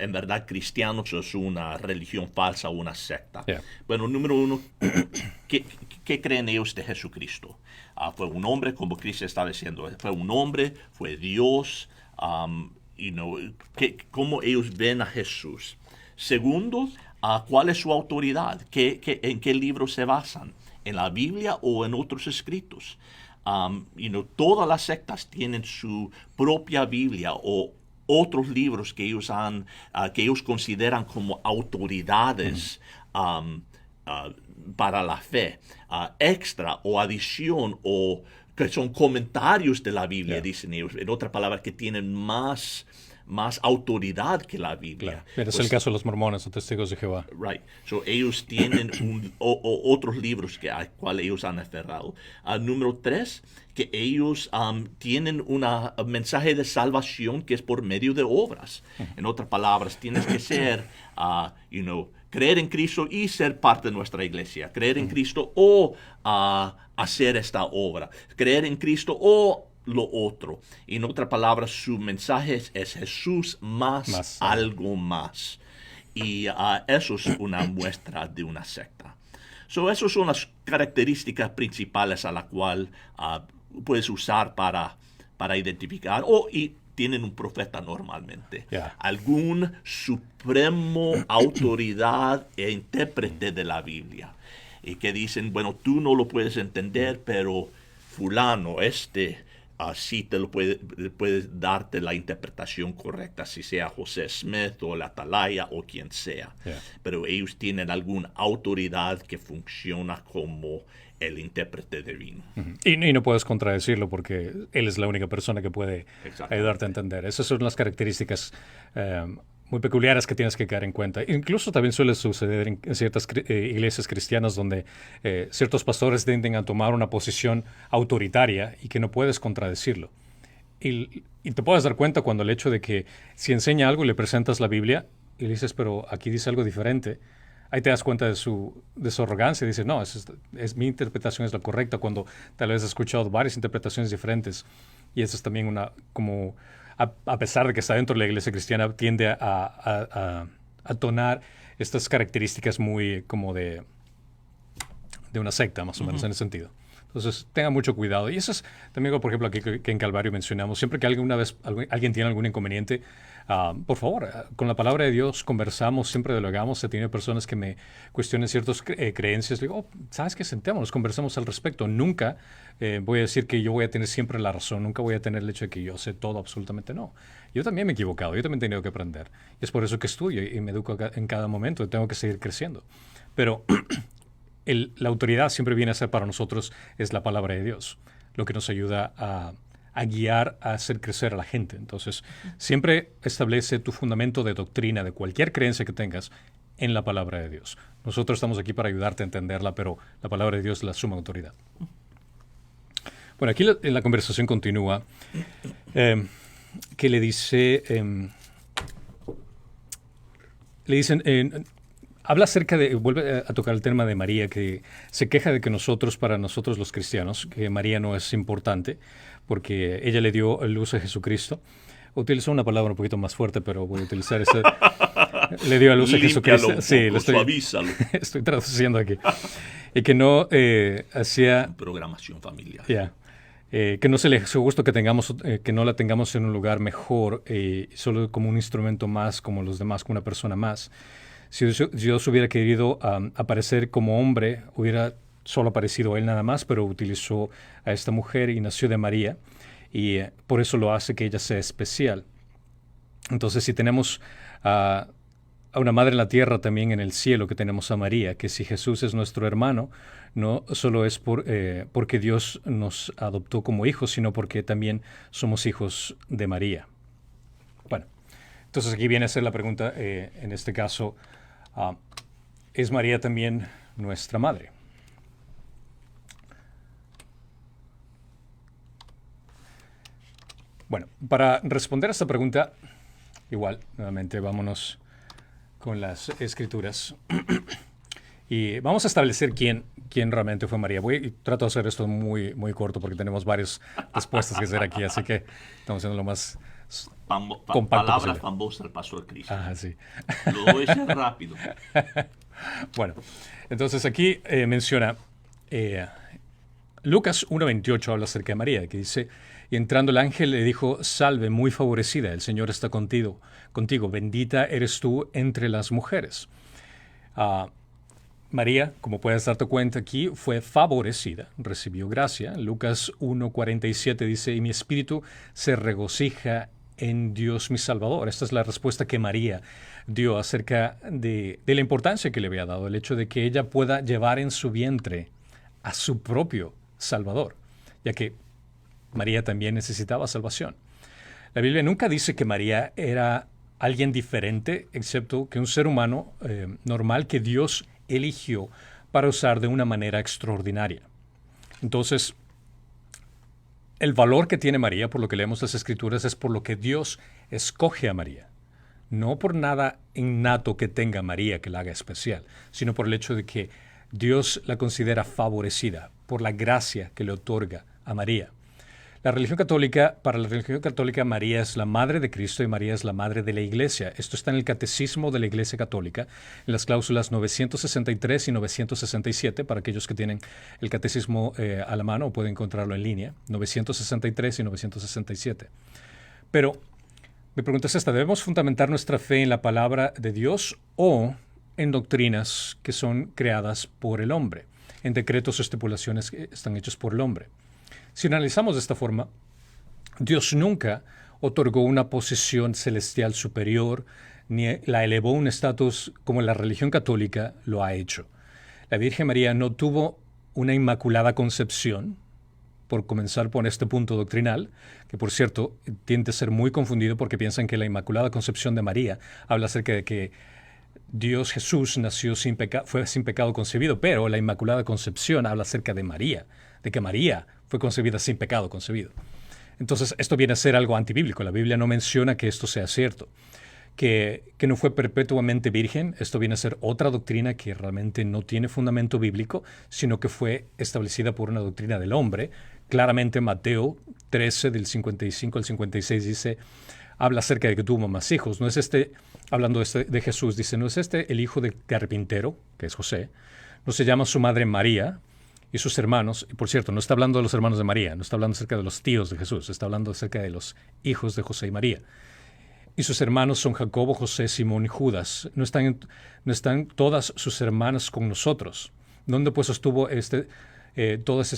[SPEAKER 2] en verdad cristiano, o es una religión falsa o una secta?
[SPEAKER 1] Yeah.
[SPEAKER 2] Bueno, número uno, ¿qué creen ellos de Jesucristo? Fue un hombre, como Cristo está diciendo, fue un hombre, fue Dios, cómo ellos ven a Jesús. Segundo, ¿cuál es su autoridad? ¿En qué libros se basan? ¿En la Biblia o en otros escritos? Todas las sectas tienen su propia Biblia o otros libros que ellos consideran como autoridades para la fe, extra o adición, o que son comentarios de la Biblia, dicen ellos. En otras palabras, que tienen más autoridad que la Biblia.
[SPEAKER 1] Claro. Es el caso de los mormones o testigos de Jehová.
[SPEAKER 2] Right. So, ellos tienen otros libros a cuales ellos han aferrado. Número 3, que ellos tienen un mensaje de salvación que es por medio de obras. En otras palabras, tienes que ser, creer en Cristo y ser parte de nuestra iglesia. Creer en Cristo o hacer esta obra. Creer en Cristo o lo otro. En otras palabras, su mensaje es Jesús más algo más. Y eso es una muestra de una secta. Esas son las características principales a la cual puedes usar para identificar. Y tienen un profeta normalmente.
[SPEAKER 1] Yeah.
[SPEAKER 2] Algún supremo autoridad e intérprete de la Biblia. Y que dicen, bueno, tú no lo puedes entender, pero fulano, así te lo puede darte la interpretación correcta, si sea José Smith o la Atalaya o quien sea.
[SPEAKER 1] Yeah.
[SPEAKER 2] Pero ellos tienen alguna autoridad que funciona como el intérprete divino.
[SPEAKER 1] Y no puedes contradecirlo porque él es la única persona que puede ayudarte a entender. Esas son las características muy peculiares que tienes que caer en cuenta. Incluso también suele suceder en ciertas iglesias cristianas donde ciertos pastores tienden a tomar una posición autoritaria y que no puedes contradecirlo. Y te puedes dar cuenta cuando el hecho de que si enseña algo y le presentas la Biblia y le dices, pero aquí dice algo diferente, ahí te das cuenta de su arrogancia y dices, no, es mi interpretación es la correcta, cuando tal vez has escuchado varias interpretaciones diferentes. Y eso es también a pesar de que está dentro de la iglesia cristiana, tiende a tonar estas características muy como de una secta, más o menos, en ese sentido. Entonces, tenga mucho cuidado. Y eso es también, por ejemplo, aquí que en Calvario mencionamos, siempre que alguna vez alguien tiene algún inconveniente, por favor, con la palabra de Dios conversamos, siempre dialogamos. Se tiene personas que me cuestionen ciertas creencias. Le digo, ¿sabes qué? Sentémonos, conversamos al respecto. Nunca voy a decir que yo voy a tener siempre la razón. Nunca voy a tener el hecho de que yo sé todo, absolutamente no. Yo también me he equivocado, yo también he tenido que aprender. Y es por eso que estudio y me educo en cada momento. Tengo que seguir creciendo. Pero la autoridad siempre viene a ser para nosotros es la palabra de Dios, lo que nos ayuda a guiar, a hacer crecer a la gente. Entonces, siempre establece tu fundamento de doctrina, de cualquier creencia que tengas, en la palabra de Dios. Nosotros estamos aquí para ayudarte a entenderla, pero la palabra de Dios es la suma autoridad. Bueno, aquí la conversación continúa, que le dicen, habla acerca de, vuelve a tocar el tema de María, que se queja de que para nosotros los cristianos, que María no es importante, porque ella le dio luz a Jesucristo. Utilizó una palabra un poquito más fuerte, pero voy a utilizar esa. Le dio a luz a Jesucristo. Sí,
[SPEAKER 2] suavízalo.
[SPEAKER 1] Estoy traduciendo aquí. Y que no hacía...
[SPEAKER 2] Programación familiar.
[SPEAKER 1] Que no se le hizo gusto que no la tengamos en un lugar mejor, solo como un instrumento más, como los demás, como una persona más. Si Dios hubiera querido aparecer como hombre, hubiera solo aparecido él nada más, pero utilizó a esta mujer y nació de María, y por eso lo hace que ella sea especial. Entonces, si tenemos a una madre en la tierra, también en el cielo, que tenemos a María, que si Jesús es nuestro hermano, no solo es porque Dios nos adoptó como hijos, sino porque también somos hijos de María. Bueno, entonces aquí viene a ser la pregunta, en este caso, ¿es María también nuestra madre? Bueno, para responder a esta pregunta, igual, nuevamente, vámonos con las Escrituras. Y vamos a establecer quién realmente fue María. Trato de hacer esto muy, muy corto porque tenemos varias respuestas que hacer aquí, así que estamos haciendo lo más compacto
[SPEAKER 2] palabra
[SPEAKER 1] posible.
[SPEAKER 2] famosa, el paso al Cristo.
[SPEAKER 1] Sí.
[SPEAKER 2] Lo voy a hacer rápido.
[SPEAKER 1] Bueno, entonces aquí menciona Lucas 1:28, habla acerca de María, que dice: y entrando el ángel le dijo, salve, muy favorecida, el Señor está contigo, bendita eres tú entre las mujeres. María, como puedes darte cuenta aquí, fue favorecida, recibió gracia. Lucas 1:47 dice, y mi espíritu se regocija en Dios mi Salvador. Esta es la respuesta que María dio acerca de la importancia que le había dado, el hecho de que ella pueda llevar en su vientre a su propio Salvador, ya que María también necesitaba salvación. La Biblia nunca dice que María era alguien diferente, excepto que un ser humano normal que Dios eligió para usar de una manera extraordinaria. Entonces, el valor que tiene María, por lo que leemos las Escrituras, es por lo que Dios escoge a María. No por nada innato que tenga María que la haga especial, sino por el hecho de que Dios la considera favorecida por la gracia que le otorga a María. Para la religión católica, María es la madre de Cristo y María es la madre de la Iglesia. Esto está en el Catecismo de la Iglesia Católica, en las cláusulas 963 y 967, para aquellos que tienen el Catecismo a la mano o pueden encontrarlo en línea, 963 y 967. Pero mi pregunta es esta: ¿debemos fundamentar nuestra fe en la palabra de Dios o en doctrinas que son creadas por el hombre, en decretos o estipulaciones que están hechos por el hombre? Si analizamos de esta forma, Dios nunca otorgó una posición celestial superior ni la elevó a un estatus como la religión católica lo ha hecho. La Virgen María no tuvo una inmaculada concepción, por comenzar por este punto doctrinal, que por cierto tiende a ser muy confundido porque piensan que la inmaculada concepción de María habla acerca de que Dios Jesús nació fue sin pecado concebido, pero la inmaculada concepción habla acerca de María, de que María fue concebida sin pecado concebido. Entonces, esto viene a ser algo antibíblico. La Biblia no menciona que esto sea cierto. Que no fue perpetuamente virgen, esto viene a ser otra doctrina que realmente no tiene fundamento bíblico, sino que fue establecida por una doctrina del hombre. Claramente Mateo 13, del 55 al 56, dice, habla acerca de que tuvo más hijos. No es hablando de Jesús, dice, no es el hijo de carpintero, que es José, no se llama su madre María, y sus hermanos, y por cierto, no está hablando de los hermanos de María, no está hablando acerca de los tíos de Jesús, está hablando acerca de los hijos de José y María. Y sus hermanos son Jacobo, José, Simón y Judas. No están todas sus hermanas con nosotros. ¿Dónde pues obtuvo todas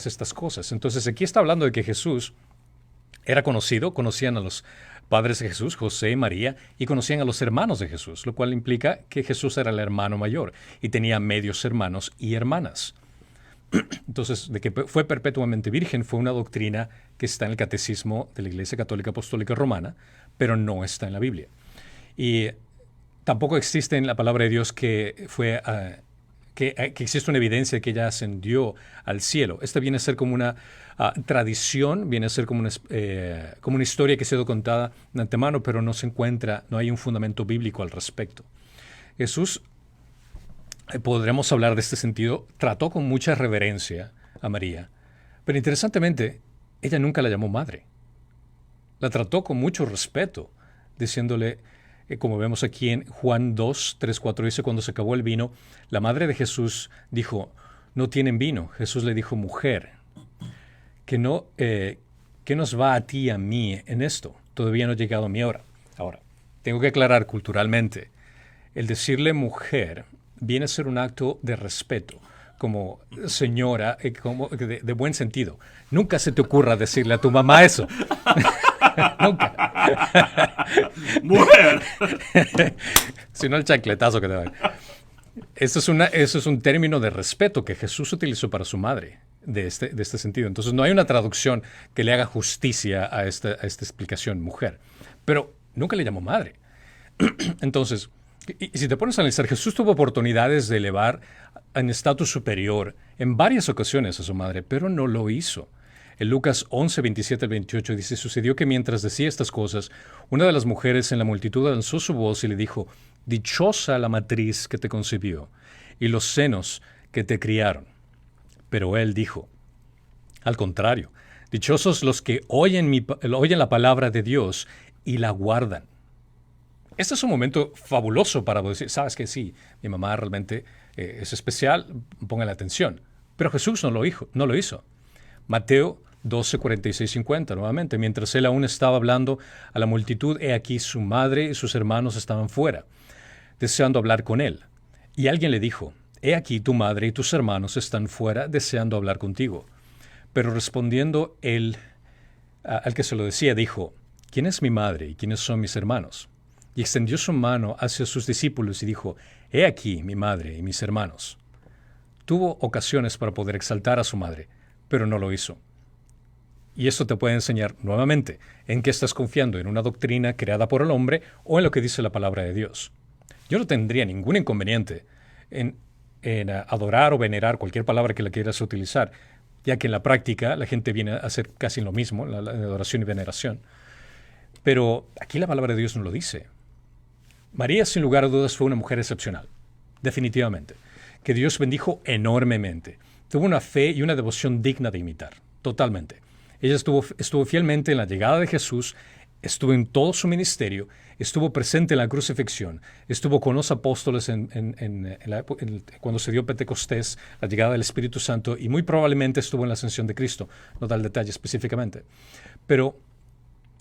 [SPEAKER 1] estas cosas? Entonces aquí está hablando de que Jesús era conocido, conocían a los padres de Jesús, José y María, y conocían a los hermanos de Jesús, lo cual implica que Jesús era el hermano mayor y tenía medios hermanos y hermanas. Entonces, de que fue perpetuamente virgen fue una doctrina que está en el catecismo de la Iglesia Católica Apostólica Romana, pero no está en la Biblia. Y tampoco existe en la palabra de Dios que existe una evidencia de que ella ascendió al cielo. Esta viene a ser como una tradición, viene a ser como una historia que ha sido contada de antemano, pero no hay un fundamento bíblico al respecto. Jesús, podremos hablar de este sentido, trató con mucha reverencia a María, pero interesantemente, ella nunca la llamó madre. La trató con mucho respeto, diciéndole, como vemos aquí en Juan 2, 3, 4, dice, cuando se acabó el vino, la madre de Jesús dijo, no tienen vino. Jesús le dijo, mujer, ¿qué nos va a ti y a mí en esto? Todavía no ha llegado mi hora. Ahora, tengo que aclarar culturalmente, el decirle mujer viene a ser un acto de respeto, como señora, como de buen sentido. Nunca se te ocurra decirle a tu mamá eso. Nunca.
[SPEAKER 2] Mujer.
[SPEAKER 1] Sino el chancletazo que te dan. Eso es un término de respeto que Jesús utilizó para su madre, de este sentido. Entonces no hay una traducción que le haga justicia a esta explicación, mujer. Pero nunca le llamó madre. Entonces, y si te pones a analizar, Jesús tuvo oportunidades de elevar en estatus superior en varias ocasiones a su madre, pero no lo hizo. En Lucas 11, 27 al 28 dice, sucedió que mientras decía estas cosas, una de las mujeres en la multitud alzó su voz y le dijo, dichosa la matriz que te concibió y los senos que te criaron. Pero él dijo, al contrario, dichosos los que oyen la palabra de Dios y la guardan. Este es un momento fabuloso para decir, sabes que sí, mi mamá realmente es especial, póngale atención. Pero Jesús no lo hizo. Mateo 12, 46, 50, nuevamente, mientras él aún estaba hablando a la multitud, he aquí su madre y sus hermanos estaban fuera, deseando hablar con él. Y alguien le dijo, he aquí tu madre y tus hermanos están fuera, deseando hablar contigo. Pero respondiendo él, al que se lo decía, dijo, ¿quién es mi madre y quiénes son mis hermanos? Y extendió su mano hacia sus discípulos y dijo, he aquí mi madre y mis hermanos. Tuvo ocasiones para poder exaltar a su madre, pero no lo hizo. Y esto te puede enseñar nuevamente en qué estás confiando, en una doctrina creada por el hombre o en lo que dice la palabra de Dios. Yo no tendría ningún inconveniente en adorar o venerar cualquier palabra que la quieras utilizar, ya que en la práctica la gente viene a hacer casi lo mismo, la adoración y veneración. Pero aquí la palabra de Dios no lo dice. María, sin lugar a dudas, fue una mujer excepcional, definitivamente, que Dios bendijo enormemente. Tuvo una fe y una devoción digna de imitar, totalmente. Ella estuvo fielmente en la llegada de Jesús, estuvo en todo su ministerio, estuvo presente en la crucifixión, estuvo con los apóstoles cuando se dio Pentecostés, la llegada del Espíritu Santo, y muy probablemente estuvo en la ascensión de Cristo, no da el detalle específicamente. Pero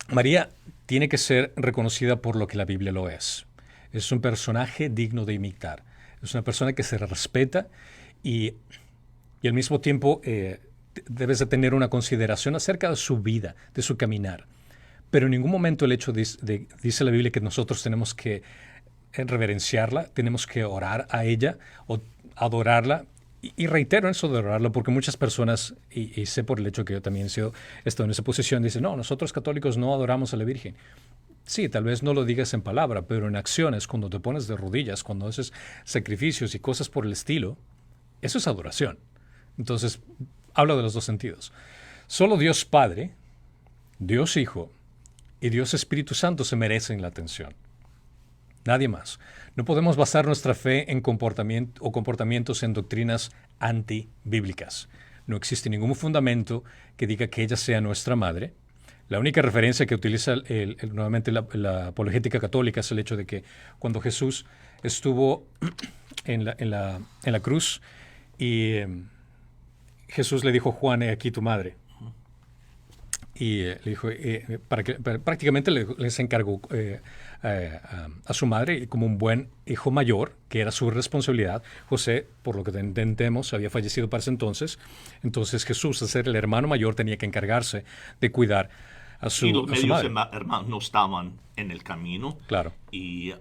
[SPEAKER 1] María tiene que ser reconocida por lo que la Biblia lo es. Es un personaje digno de imitar. Es una persona que se respeta y al mismo tiempo debes de tener una consideración acerca de su vida, de su caminar. Pero en ningún momento el hecho dice la Biblia que nosotros tenemos que reverenciarla, tenemos que orar a ella o adorarla. Y reitero eso de adorarla porque muchas personas, y sé por el hecho que yo también he estado en esa posición, dicen, no, nosotros católicos no adoramos a la Virgen. Sí, tal vez no lo digas en palabra, pero en acciones, cuando te pones de rodillas, cuando haces sacrificios y cosas por el estilo, eso es adoración. Entonces, hablo de los dos sentidos. Solo Dios Padre, Dios Hijo y Dios Espíritu Santo se merecen la atención. Nadie más. No podemos basar nuestra fe en comportamientos en doctrinas antibíblicas. No existe ningún fundamento que diga que ella sea nuestra madre. La única referencia que utiliza nuevamente la apologética católica es el hecho de que cuando Jesús estuvo en la cruz Y Jesús le dijo, Juan, he aquí tu madre. Y le dijo, prácticamente les encargó a su madre, y como un buen hijo mayor, que era su responsabilidad. José, por lo que entendemos, había fallecido para ese entonces. Entonces Jesús, al ser el hermano mayor, tenía que encargarse de cuidar a su,
[SPEAKER 2] Y los
[SPEAKER 1] a su
[SPEAKER 2] medios
[SPEAKER 1] madre.
[SPEAKER 2] hermanos no estaban en el camino.
[SPEAKER 1] Claro.
[SPEAKER 2] Y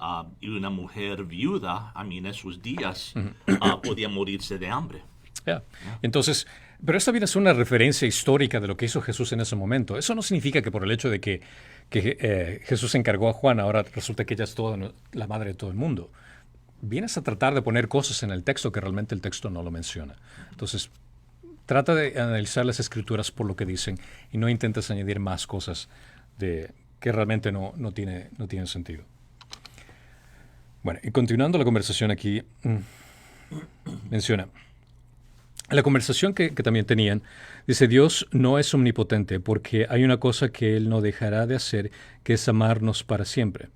[SPEAKER 2] una mujer viuda, en esos días, podía morirse de hambre.
[SPEAKER 1] Yeah. Entonces, pero esta viene a ser una referencia histórica de lo que hizo Jesús en ese momento. Eso no significa que por el hecho de que Jesús encargó a Juan, ahora resulta que ella es toda la madre de todo el mundo. Vienes a tratar de poner cosas en el texto que realmente el texto no lo menciona. Entonces, trata de analizar las escrituras por lo que dicen y no intentes añadir más cosas que realmente no tienen sentido. Bueno, y continuando la conversación aquí, menciona... La conversación que también tenían, dice, Dios no es omnipotente porque hay una cosa que Él no dejará de hacer, que es amarnos para siempre.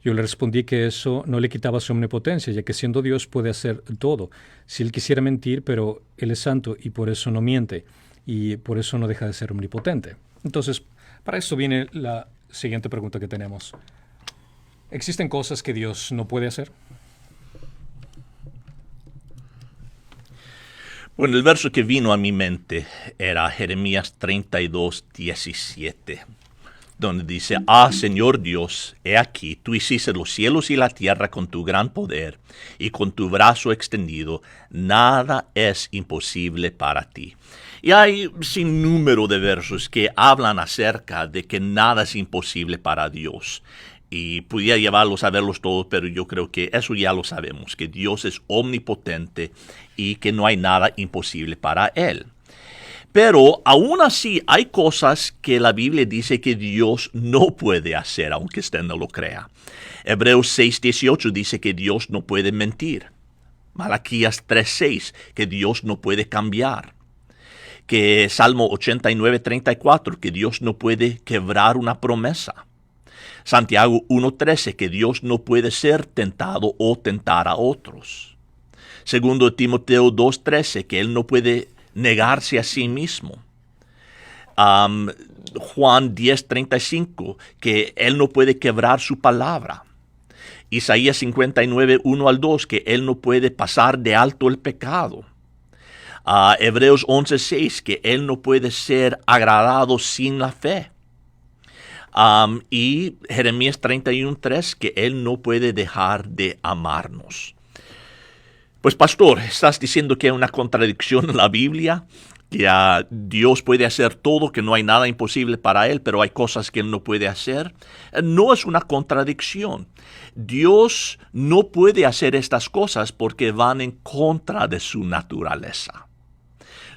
[SPEAKER 1] Yo le respondí que eso no le quitaba su omnipotencia, ya que siendo Dios puede hacer todo. Si Él quisiera mentir, pero Él es santo y por eso no miente, y por eso no deja de ser omnipotente. Entonces, para esto viene la siguiente pregunta que tenemos. ¿Existen cosas que Dios no puede hacer?
[SPEAKER 2] Bueno, el verso que vino a mi mente era Jeremías 32:17, donde dice, Señor Dios, he aquí, tú hiciste los cielos y la tierra con tu gran poder, y con tu brazo extendido, nada es imposible para ti. Y hay sin número de versos que hablan acerca de que nada es imposible para Dios. Y pudiera llevarlos a verlos todos, pero yo creo que eso ya lo sabemos, que Dios es omnipotente y que no hay nada imposible para Él. Pero aún así hay cosas que la Biblia dice que Dios no puede hacer, aunque usted no lo crea. Hebreos 6:18 dice que Dios no puede mentir. Malaquías 3:6, que Dios no puede cambiar. Que Salmo 89:34, que Dios no puede quebrar una promesa. Santiago 1:13, que Dios no puede ser tentado o tentar a otros. Segundo Timoteo 2:13, que Él no puede negarse a sí mismo. Juan 10:35, que Él no puede quebrar su palabra. Isaías 59:1-2, que Él no puede pasar de alto el pecado. Hebreos 11:6, que Él no puede ser agradado sin la fe. Y Jeremías 31:3, que Él no puede dejar de amarnos. Pues pastor, ¿estás diciendo que hay una contradicción en la Biblia? Que Dios puede hacer todo, que no hay nada imposible para Él, pero hay cosas que Él no puede hacer. No es una contradicción. Dios no puede hacer estas cosas porque van en contra de su naturaleza.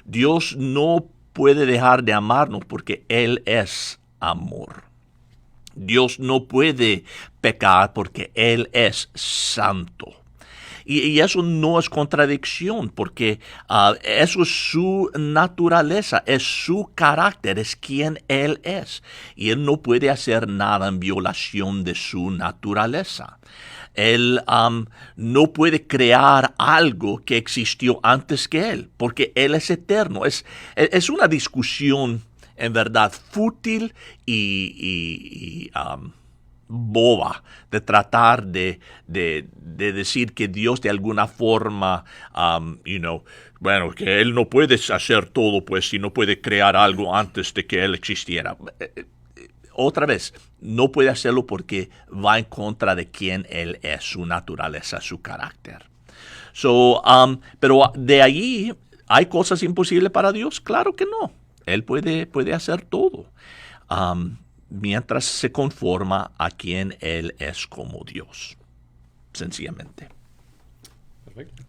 [SPEAKER 2] Dios no puede dejar de amarnos porque Él es amor. Dios no puede pecar porque Él es santo. Y eso no es contradicción, porque eso es su naturaleza, es su carácter, es quien Él es. Y Él no puede hacer nada en violación de su naturaleza. Él no puede crear algo que existió antes que Él, porque Él es eterno. Es una discusión en verdad fútil y boba de tratar de decir que Dios de alguna forma, bueno, que Él no puede hacer todo, pues, si no puede crear algo antes de que Él existiera. Otra vez, no puede hacerlo porque va en contra de quien Él es, su naturaleza, su carácter. Pero de allí, ¿hay cosas imposibles para Dios? Claro que no. Él puede hacer todo, mientras se conforma a quien Él es como Dios, sencillamente.
[SPEAKER 1] Perfecto.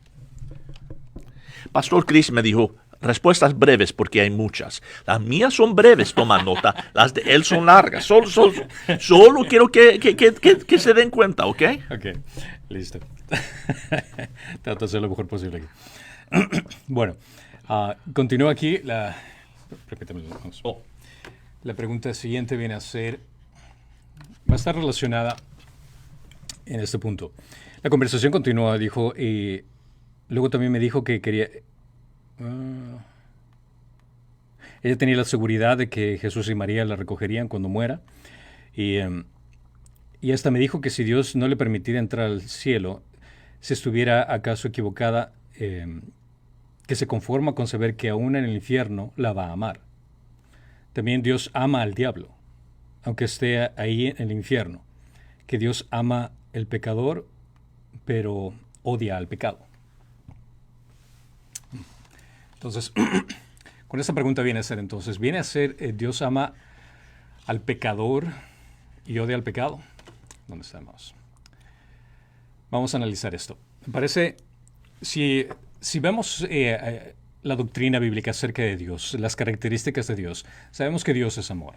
[SPEAKER 2] Pastor Chris me dijo, respuestas breves porque hay muchas. Las mías son breves, toma nota, las de él son largas. Solo quiero que se den cuenta, ¿ok?
[SPEAKER 1] Ok, listo. Trato de hacer lo mejor posible aquí. Bueno, continúo aquí. Repítame, vamos. La pregunta siguiente viene a ser, va a estar relacionada en este punto. La conversación continúa, dijo, y luego también me dijo que quería Ah, ella tenía la seguridad de que Jesús y María la recogerían cuando muera. Y, y hasta me dijo que si Dios no le permitiera entrar al cielo, si estuviera acaso equivocada, que se conforma con saber que aún en el infierno la va a amar. También Dios ama al diablo, aunque esté ahí en el infierno. Que Dios ama el pecador, pero odia al pecado. Entonces, con esta pregunta viene a ser, Dios ama al pecador y odia al pecado. ¿Dónde estamos? Vamos a analizar esto. Me parece, si vemos la doctrina bíblica acerca de Dios, las características de Dios, sabemos que Dios es amor.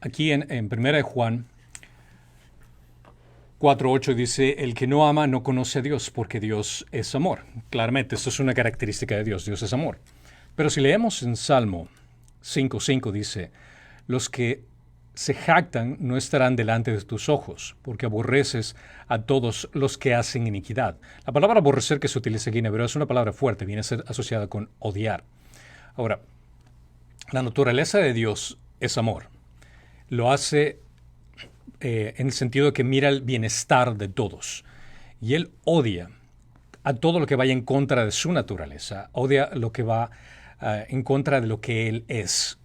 [SPEAKER 1] Aquí en 1 de Juan 4:8 dice, el que no ama no conoce a Dios, porque Dios es amor. Claramente, esto es una característica de Dios, Dios es amor. Pero si leemos en Salmo 5:5 dice, los que se jactan no estarán delante de tus ojos, porque aborreces a todos los que hacen iniquidad. La palabra aborrecer que se utiliza aquí en hebreo es una palabra fuerte, viene a ser asociada con odiar. Ahora, la naturaleza de Dios es amor. Lo hace en el sentido de que mira el bienestar de todos. Y Él odia a todo lo que vaya en contra de su naturaleza, odia lo que va en contra de lo que Él es.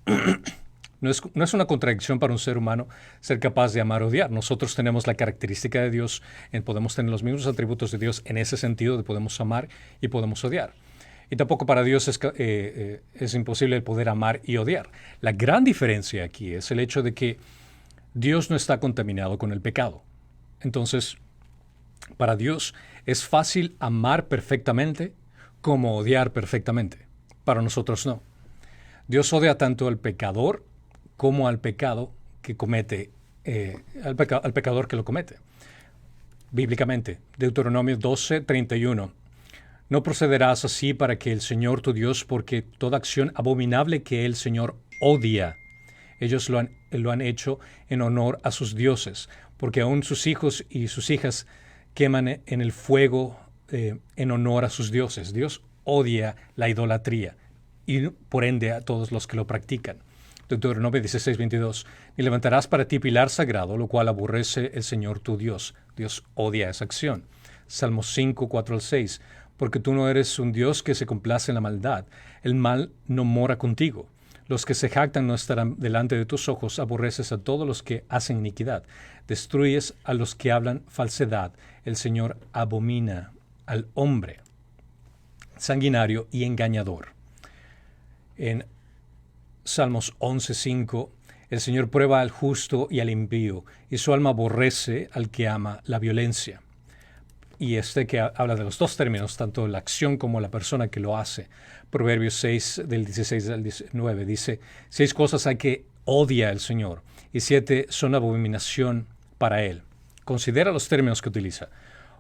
[SPEAKER 1] No es una contradicción para un ser humano ser capaz de amar o odiar. Nosotros tenemos la característica de Dios, podemos tener los mismos atributos de Dios en ese sentido de podemos amar y podemos odiar. Y tampoco para Dios es imposible el poder amar y odiar. La gran diferencia aquí es el hecho de que Dios no está contaminado con el pecado. Entonces, para Dios es fácil amar perfectamente como odiar perfectamente. Para nosotros no. Dios odia tanto al pecador como al pecado que comete, al pecador que lo comete. Bíblicamente, Deuteronomio 12:31. No procederás así para que el Señor tu Dios, porque toda acción abominable que el Señor odia, ellos lo han hecho en honor a sus dioses, porque aún sus hijos y sus hijas queman en el fuego en honor a sus dioses. Dios odia la idolatría y por ende a todos los que lo practican. Deuteronomio 16:22. Ni levantarás para ti pilar sagrado, lo cual aborrece el Señor tu Dios. Dios odia esa acción. Salmos 5:4-6. Porque tú no eres un Dios que se complace en la maldad. El mal no mora contigo. Los que se jactan no estarán delante de tus ojos. Aborreces a todos los que hacen iniquidad. Destruyes a los que hablan falsedad. El Señor abomina al hombre sanguinario y engañador. En Salmos 11:5, el Señor prueba al justo y al impío, y su alma aborrece al que ama la violencia. Y que habla de los dos términos, tanto la acción como la persona que lo hace. Proverbios 6, del 16 al 19, dice, 6 cosas hay que odia el Señor, y 7 son abominación para Él. Considera los términos que utiliza.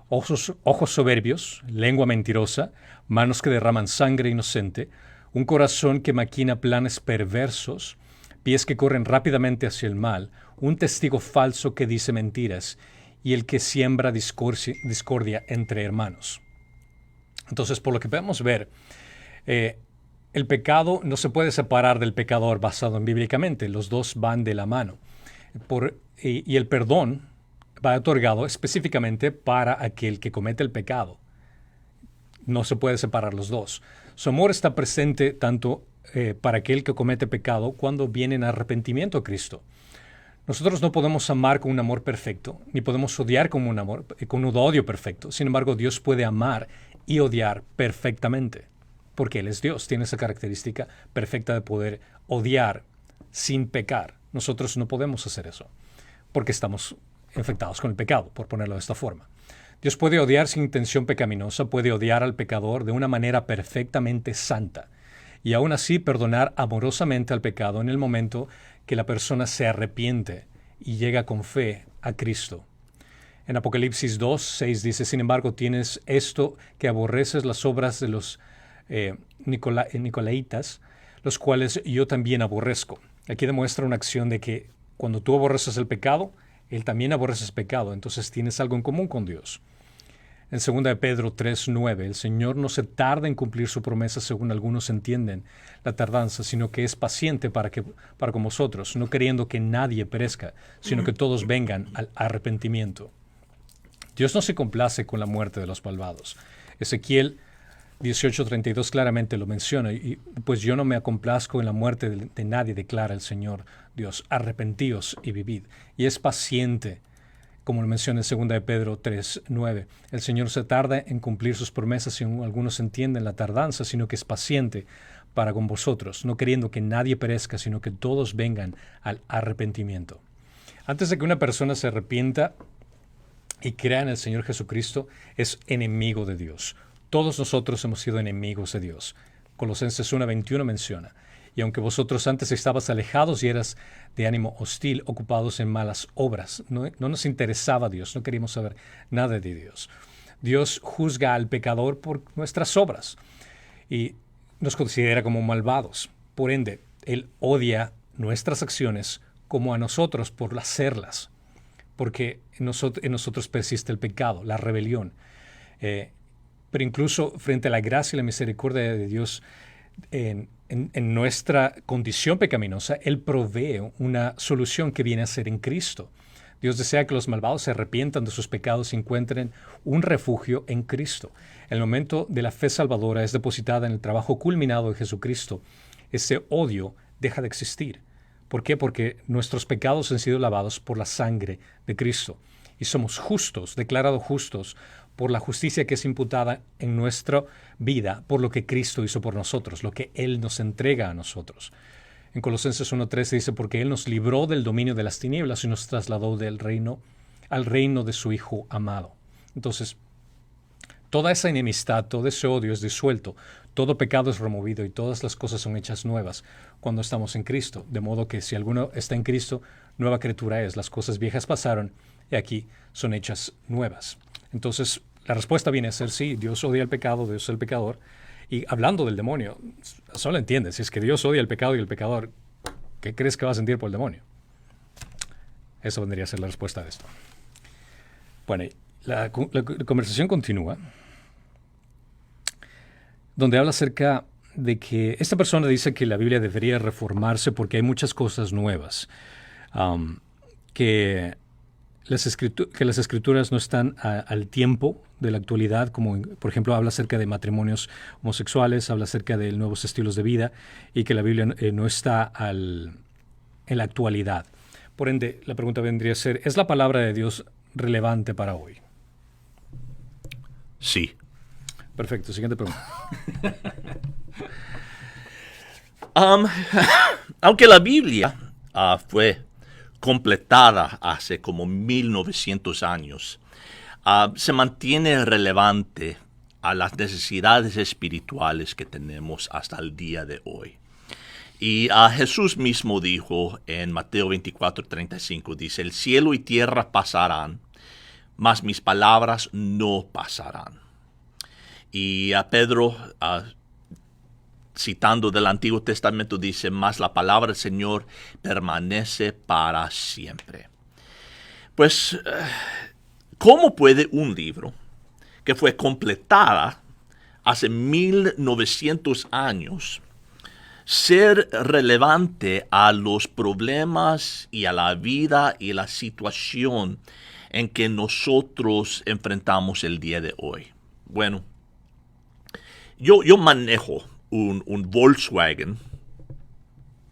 [SPEAKER 1] Ojos soberbios, lengua mentirosa, manos que derraman sangre inocente, un corazón que maquina planes perversos, pies que corren rápidamente hacia el mal, un testigo falso que dice mentiras, y el que siembra discordia entre hermanos. Entonces, por lo que podemos ver, el pecado no se puede separar del pecador basado en bíblicamente. Los dos van de la mano. Y el perdón va otorgado específicamente para aquel que comete el pecado. No se puede separar los dos. Su amor está presente tanto para aquel que comete pecado cuando viene en arrepentimiento a Cristo. Nosotros no podemos amar con un amor perfecto, ni podemos odiar con un odio perfecto. Sin embargo, Dios puede amar y odiar perfectamente, porque Él es Dios, tiene esa característica perfecta de poder odiar sin pecar. Nosotros no podemos hacer eso, porque estamos infectados con el pecado, por ponerlo de esta forma. Dios puede odiar sin intención pecaminosa, puede odiar al pecador de una manera perfectamente santa, y aún así perdonar amorosamente al pecado en el momento que la persona se arrepiente y llega con fe a Cristo. En Apocalipsis 2:6 dice, sin embargo, tienes esto que aborreces las obras de los nicolaitas, los cuales yo también aborrezco. Aquí demuestra una acción de que cuando tú aborreces el pecado, Él también aborrece el pecado, entonces tienes algo en común con Dios. En 2 de Pedro 3:9, el Señor no se tarda en cumplir su promesa según algunos entienden la tardanza, sino que es paciente para con vosotros, no queriendo que nadie perezca, sino que todos vengan al arrepentimiento. Dios no se complace con la muerte de los malvados. Ezequiel 18:32 claramente lo menciona, y pues yo no me complazco en la muerte de nadie, declara el Señor Dios. Arrepentíos y vivid. Y es paciente, como lo menciona en 2 de Pedro 3:9. El Señor se tarda en cumplir sus promesas, si algunos entienden la tardanza, sino que es paciente para con vosotros, no queriendo que nadie perezca, sino que todos vengan al arrepentimiento. Antes de que una persona se arrepienta y crea en el Señor Jesucristo, es enemigo de Dios. Todos nosotros hemos sido enemigos de Dios. Colosenses 1:21 menciona: y aunque vosotros antes estabas alejados y eras de ánimo hostil, ocupados en malas obras, no nos interesaba Dios, no queríamos saber nada de Dios. Dios juzga al pecador por nuestras obras y nos considera como malvados. Por ende, Él odia nuestras acciones como a nosotros por hacerlas, porque en nosotros persiste el pecado, la rebelión. Pero incluso frente a la gracia y la misericordia de Dios, en nuestra condición pecaminosa, Él provee una solución que viene a ser en Cristo. Dios desea que los malvados se arrepientan de sus pecados y encuentren un refugio en Cristo. El momento de la fe salvadora es depositada en el trabajo culminado de Jesucristo. Ese odio deja de existir. ¿Por qué? Porque nuestros pecados han sido lavados por la sangre de Cristo y somos justos, declarados justos por la justicia que es imputada en nuestra vida por lo que Cristo hizo por nosotros, lo que Él nos entrega a nosotros. En Colosenses 1:13 dice: porque Él nos libró del dominio de las tinieblas y nos trasladó del reino al reino de su Hijo amado. Entonces, toda esa enemistad, todo ese odio es disuelto, todo pecado es removido y todas las cosas son hechas nuevas cuando estamos en Cristo. De modo que si alguno está en Cristo, nueva criatura es. Las cosas viejas pasaron y aquí son hechas nuevas. Entonces, la respuesta viene a ser sí, Dios odia el pecado, Dios es el pecador. Y hablando del demonio, solo entiendes, si es que Dios odia el pecado y el pecador, ¿qué crees que va a sentir por el demonio? Esa vendría a ser la respuesta de esto. Bueno, la conversación continúa, donde habla acerca de que esta persona dice que la Biblia debería reformarse porque hay muchas cosas nuevas, que las escrituras no están al tiempo de la actualidad, como por ejemplo habla acerca de matrimonios homosexuales, habla acerca de nuevos estilos de vida y que la Biblia no está en la actualidad. Por ende, la pregunta vendría a ser, ¿es la palabra de Dios relevante para hoy?
[SPEAKER 2] Sí.
[SPEAKER 1] Perfecto, siguiente pregunta.
[SPEAKER 2] Aunque la Biblia fue completada hace como 1900 años, se mantiene relevante a las necesidades espirituales que tenemos hasta el día de hoy. Y Jesús mismo dijo en Mateo 24:35, dice: el cielo y tierra pasarán, mas mis palabras no pasarán. Y Pedro, citando del Antiguo Testamento, dice: mas la palabra del Señor permanece para siempre. Pues, ¿cómo puede un libro que fue completada hace 1900 años ser relevante a los problemas y a la vida y la situación en que nosotros enfrentamos el día de hoy? Bueno, yo manejo un Volkswagen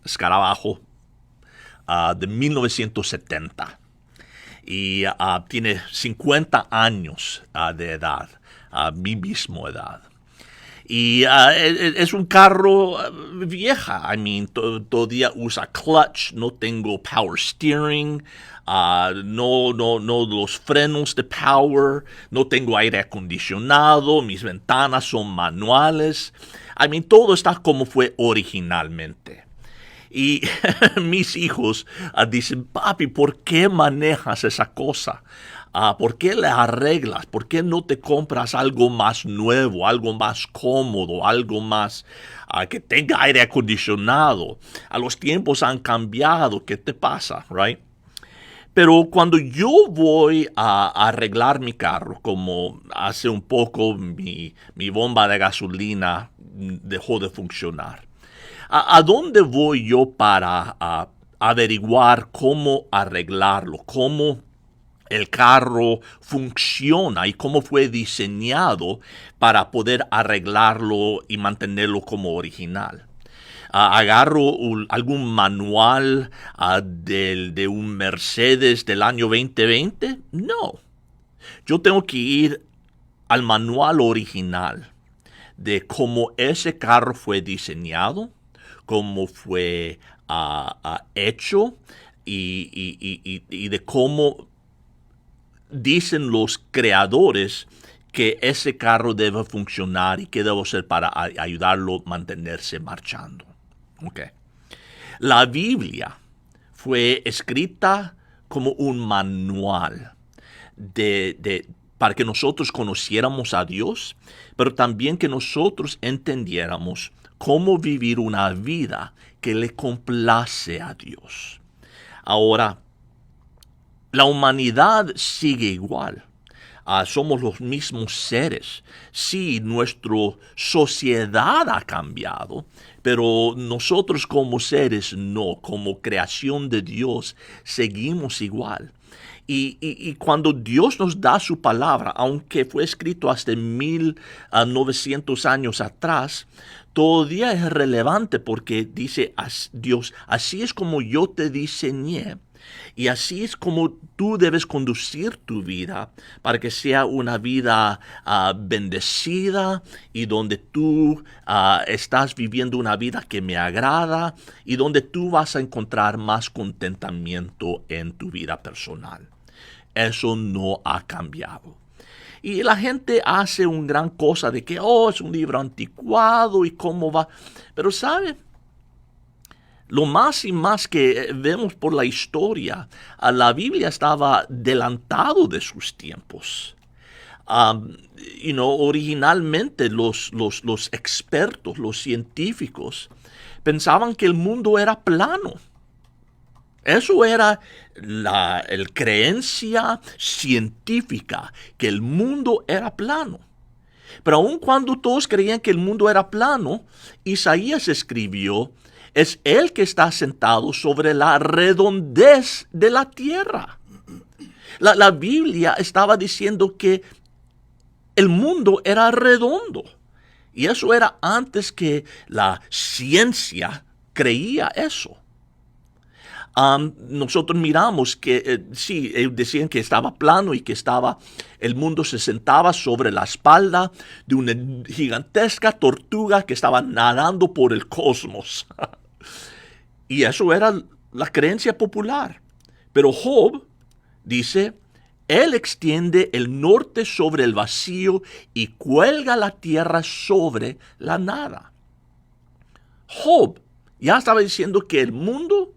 [SPEAKER 2] Escarabajo de 1970 y tiene 50 años de edad, mi misma edad. Y es un carro vieja. Todavía usa clutch, no tengo power steering, no los frenos de power, no tengo aire acondicionado, mis ventanas son manuales. Todo está como fue originalmente. Y mis hijos dicen: papi, ¿por qué manejas esa cosa? ¿Por qué le arreglas? ¿Por qué no te compras algo más nuevo, algo más cómodo, algo más que tenga aire acondicionado? Los tiempos han cambiado, ¿qué te pasa? Right? Pero cuando yo voy a arreglar mi carro, como hace un poco mi bomba de gasolina dejó de funcionar, ¿a dónde voy yo para averiguar cómo arreglarlo? ¿Cómo el carro funciona y cómo fue diseñado para poder arreglarlo y mantenerlo como original? Agarro algún manual de un Mercedes del año 2020. No, yo tengo que ir al manual original de cómo ese carro fue diseñado, cómo fue hecho y de cómo dicen los creadores que ese carro debe funcionar y qué debo hacer para ayudarlo a mantenerse marchando. Okay. La Biblia fue escrita como un manual para que nosotros conociéramos a Dios, pero también que nosotros entendiéramos cómo vivir una vida que le complace a Dios. Ahora, la humanidad sigue igual. Somos los mismos seres. Sí, nuestra sociedad ha cambiado, pero nosotros como seres no, como creación de Dios, seguimos igual. Y cuando Dios nos da su palabra, aunque fue escrito hace 1900 años atrás, todavía es relevante porque dice Dios, así es como yo te diseñé. Y así es como tú debes conducir tu vida para que sea una vida bendecida y donde tú estás viviendo una vida que me agrada y donde tú vas a encontrar más contentamiento en tu vida personal. Eso no ha cambiado. Y la gente hace una gran cosa de que, es un libro anticuado y cómo va. Pero ¿sabe? Lo más y más que vemos por la historia, la Biblia estaba adelantado de sus tiempos. Originalmente los expertos, los científicos, pensaban que el mundo era plano. Eso era la creencia científica, que el mundo era plano. Pero aun cuando todos creían que el mundo era plano, Isaías escribió, es Él que está sentado sobre la redondez de la tierra. La Biblia estaba diciendo que el mundo era redondo. Y eso era antes que la ciencia creía eso. Nosotros miramos que sí, decían que estaba plano y que el mundo se sentaba sobre la espalda de una gigantesca tortuga que estaba nadando por el cosmos. Y eso era la creencia popular. Pero Job dice, Él extiende el norte sobre el vacío y cuelga la tierra sobre la nada. Job ya estaba diciendo que el mundo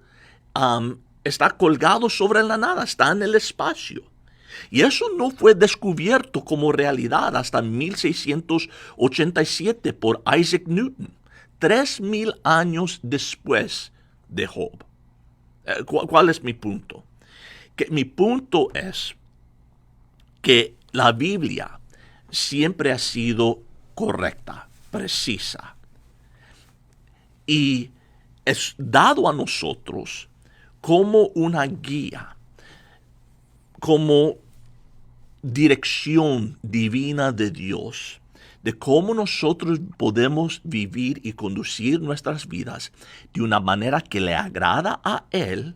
[SPEAKER 2] está colgado sobre la nada, está en el espacio. Y eso no fue descubierto como realidad hasta 1687 por Isaac Newton, 3000 años después de Job. ¿Cuál es mi punto? Mi punto es que la Biblia siempre ha sido correcta, precisa. Y es dado a nosotros como una guía, como dirección divina de Dios, de cómo nosotros podemos vivir y conducir nuestras vidas de una manera que le agrada a Él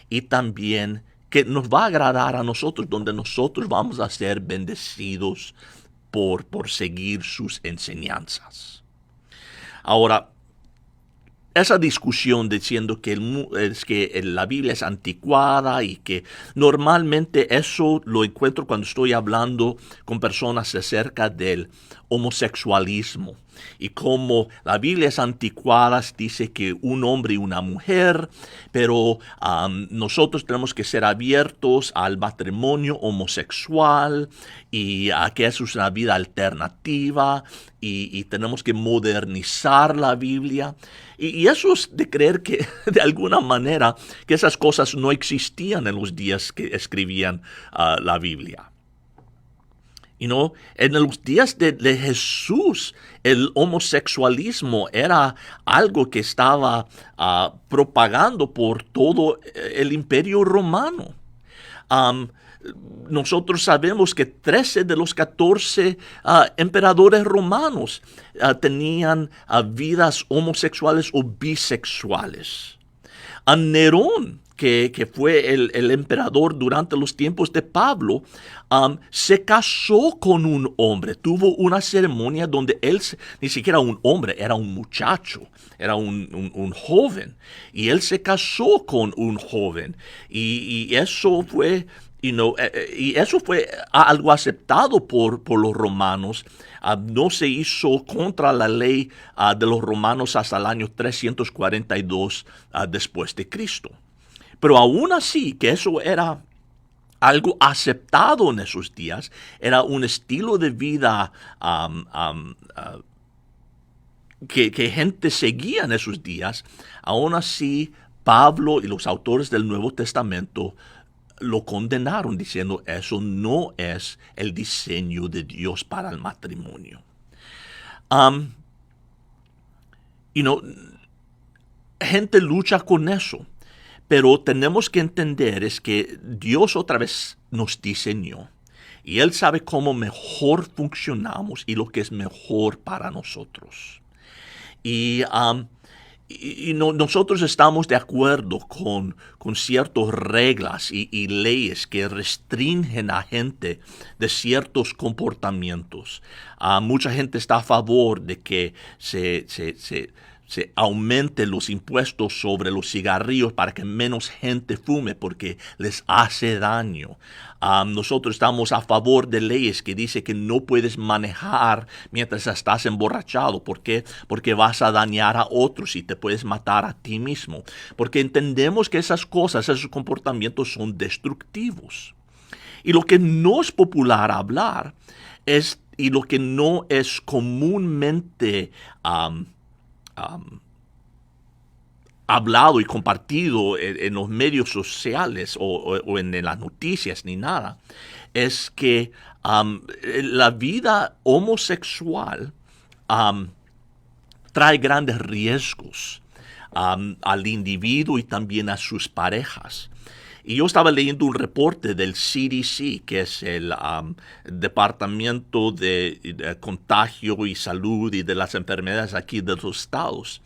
[SPEAKER 2] y también que nos va a agradar a nosotros, donde nosotros vamos a ser bendecidos por seguir sus enseñanzas. Ahora, esa discusión diciendo que la Biblia es anticuada y que normalmente eso lo encuentro cuando estoy hablando con personas acerca del homosexualismo y cómo la Biblia es anticuada, dice que un hombre y una mujer, pero nosotros tenemos que ser abiertos al matrimonio homosexual y a que eso es una vida alternativa y tenemos que modernizar la Biblia. Y eso es de creer que de alguna manera que esas cosas no existían en los días que escribían la Biblia. En los días de Jesús, el homosexualismo era algo que estaba propagando por todo el Imperio Romano. Nosotros sabemos que 13 de los 14 emperadores romanos tenían vidas homosexuales o bisexuales. Nerón, que fue el emperador durante los tiempos de Pablo, se casó con un hombre, tuvo una ceremonia donde él ni siquiera un hombre, era un muchacho, era un joven, y él se casó con un joven, y eso fue... y eso fue algo aceptado por los romanos. No se hizo contra la ley de los romanos hasta el año 342 después de Cristo. Pero aún así, que eso era algo aceptado en esos días, era un estilo de vida que gente seguía en esos días, aún así Pablo y los autores del Nuevo Testamento lo condenaron diciendo eso no es el diseño de Dios para el matrimonio. Gente lucha con eso, pero tenemos que entender es que Dios otra vez nos diseñó y Él sabe cómo mejor funcionamos y lo que es mejor para nosotros. Nosotros estamos de acuerdo con ciertas reglas y leyes que restringen a gente de ciertos comportamientos. Mucha gente está a favor de que se aumenten los impuestos sobre los cigarrillos para que menos gente fume porque les hace daño. Nosotros estamos a favor de leyes que dicen que no puedes manejar mientras estás emborrachado. ¿Por qué? Porque vas a dañar a otros y te puedes matar a ti mismo. Porque entendemos que esas cosas, esos comportamientos son destructivos. Y lo que no es popular hablar es, y lo que no es comúnmente hablado y compartido en los medios sociales o en las noticias ni nada, es que la vida homosexual trae grandes riesgos al individuo y también a sus parejas. Y yo estaba leyendo un reporte del CDC, que es el Departamento de Contagio y Salud y de las Enfermedades aquí de los estados.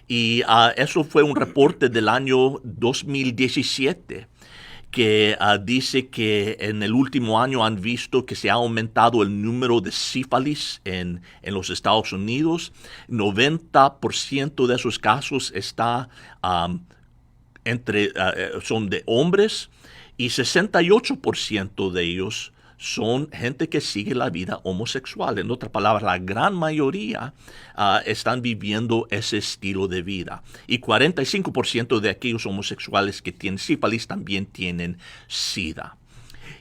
[SPEAKER 2] Y eso fue un reporte del año 2017 que dice que en el último año han visto que se ha aumentado el número de sífilis en los Estados Unidos. 90% de esos casos son de hombres y 68% de ellos son gente que sigue la vida homosexual. En otras palabras, la gran mayoría están viviendo ese estilo de vida. Y 45% de aquellos homosexuales que tienen sífilis también tienen SIDA.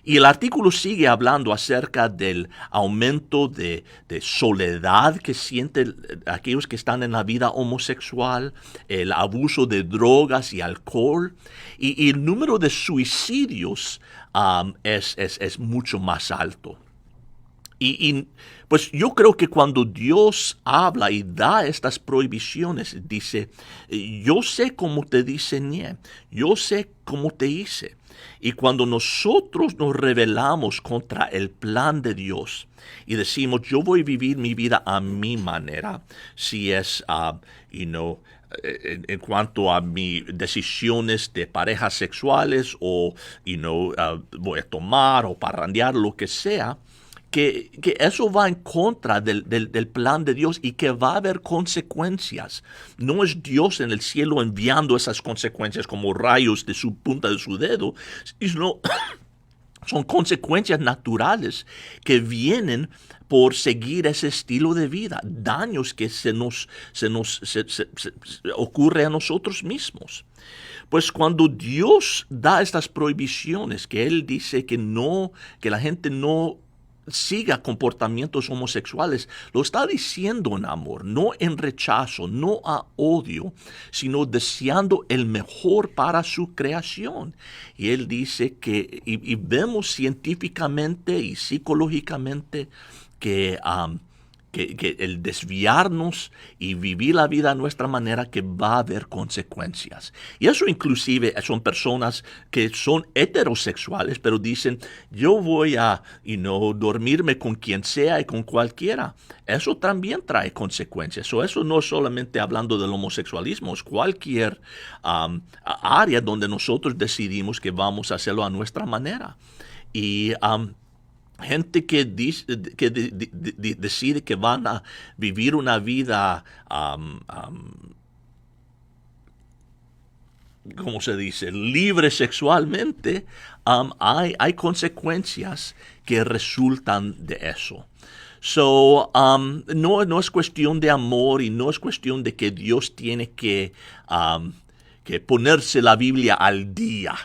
[SPEAKER 2] Y el artículo sigue hablando acerca del aumento de soledad que sienten aquellos que están en la vida homosexual, el abuso de drogas y alcohol, y el número de suicidios es mucho más alto. Y pues yo creo que cuando Dios habla y da estas prohibiciones, dice, yo sé cómo te diseñé, yo sé cómo te hice. Y cuando nosotros nos rebelamos contra el plan de Dios y decimos, yo voy a vivir mi vida a mi manera, si es, en cuanto a mis decisiones de parejas sexuales o, voy a tomar o parrandear, lo que sea, que eso va en contra del plan de Dios y que va a haber consecuencias. No es Dios en el cielo enviando esas consecuencias como rayos de su punta de su dedo, sino son consecuencias naturales que vienen por seguir ese estilo de vida, daños que se ocurre a nosotros mismos. Pues cuando Dios da estas prohibiciones, que Él dice que la gente no siga comportamientos homosexuales, lo está diciendo en amor, no en rechazo, no a odio, sino deseando el mejor para su creación. Y él dice que, y vemos científicamente y psicológicamente que que el desviarnos y vivir la vida a nuestra manera, que va a haber consecuencias. Y eso inclusive son personas que son heterosexuales, pero dicen, yo voy a dormirme con quien sea y con cualquiera. Eso también trae consecuencias. Eso no es solamente hablando del homosexualismo, es cualquier área donde nosotros decidimos que vamos a hacerlo a nuestra manera. Y gente que decide que van a vivir una vida, ¿cómo se dice?, libre sexualmente, hay consecuencias que resultan de eso. No es cuestión de amor y no es cuestión de que Dios tiene que ponerse la Biblia al día.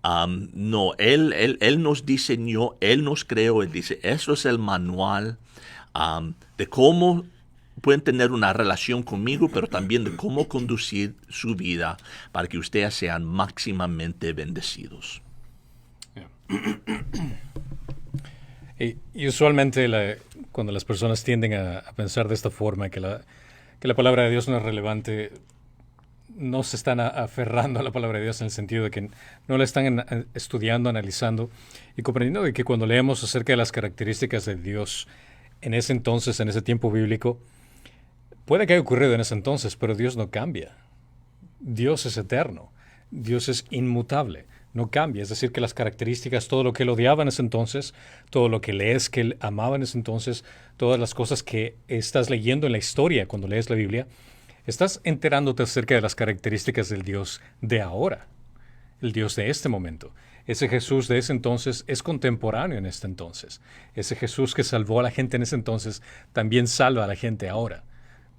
[SPEAKER 2] No, él nos diseñó, Él nos creó, Él dice, eso es el manual de cómo pueden tener una relación conmigo, pero también de cómo conducir su vida para que ustedes sean máximamente bendecidos.
[SPEAKER 1] Y usualmente cuando las personas tienden a pensar de esta forma, que la palabra de Dios no es relevante, no se están aferrando a la palabra de Dios en el sentido de que no la están estudiando, analizando y comprendiendo de que cuando leemos acerca de las características de Dios en ese entonces, en ese tiempo bíblico, puede que haya ocurrido en ese entonces, pero Dios no cambia. Dios es eterno. Dios es inmutable. No cambia. Es decir, que las características, todo lo que Él odiaba en ese entonces, todo lo que lees que Él amaba en ese entonces, todas las cosas que estás leyendo en la historia cuando lees la Biblia, estás enterándote acerca de las características del Dios de ahora, el Dios de este momento. Ese Jesús de ese entonces es contemporáneo en este entonces. Ese Jesús que salvó a la gente en ese entonces también salva a la gente ahora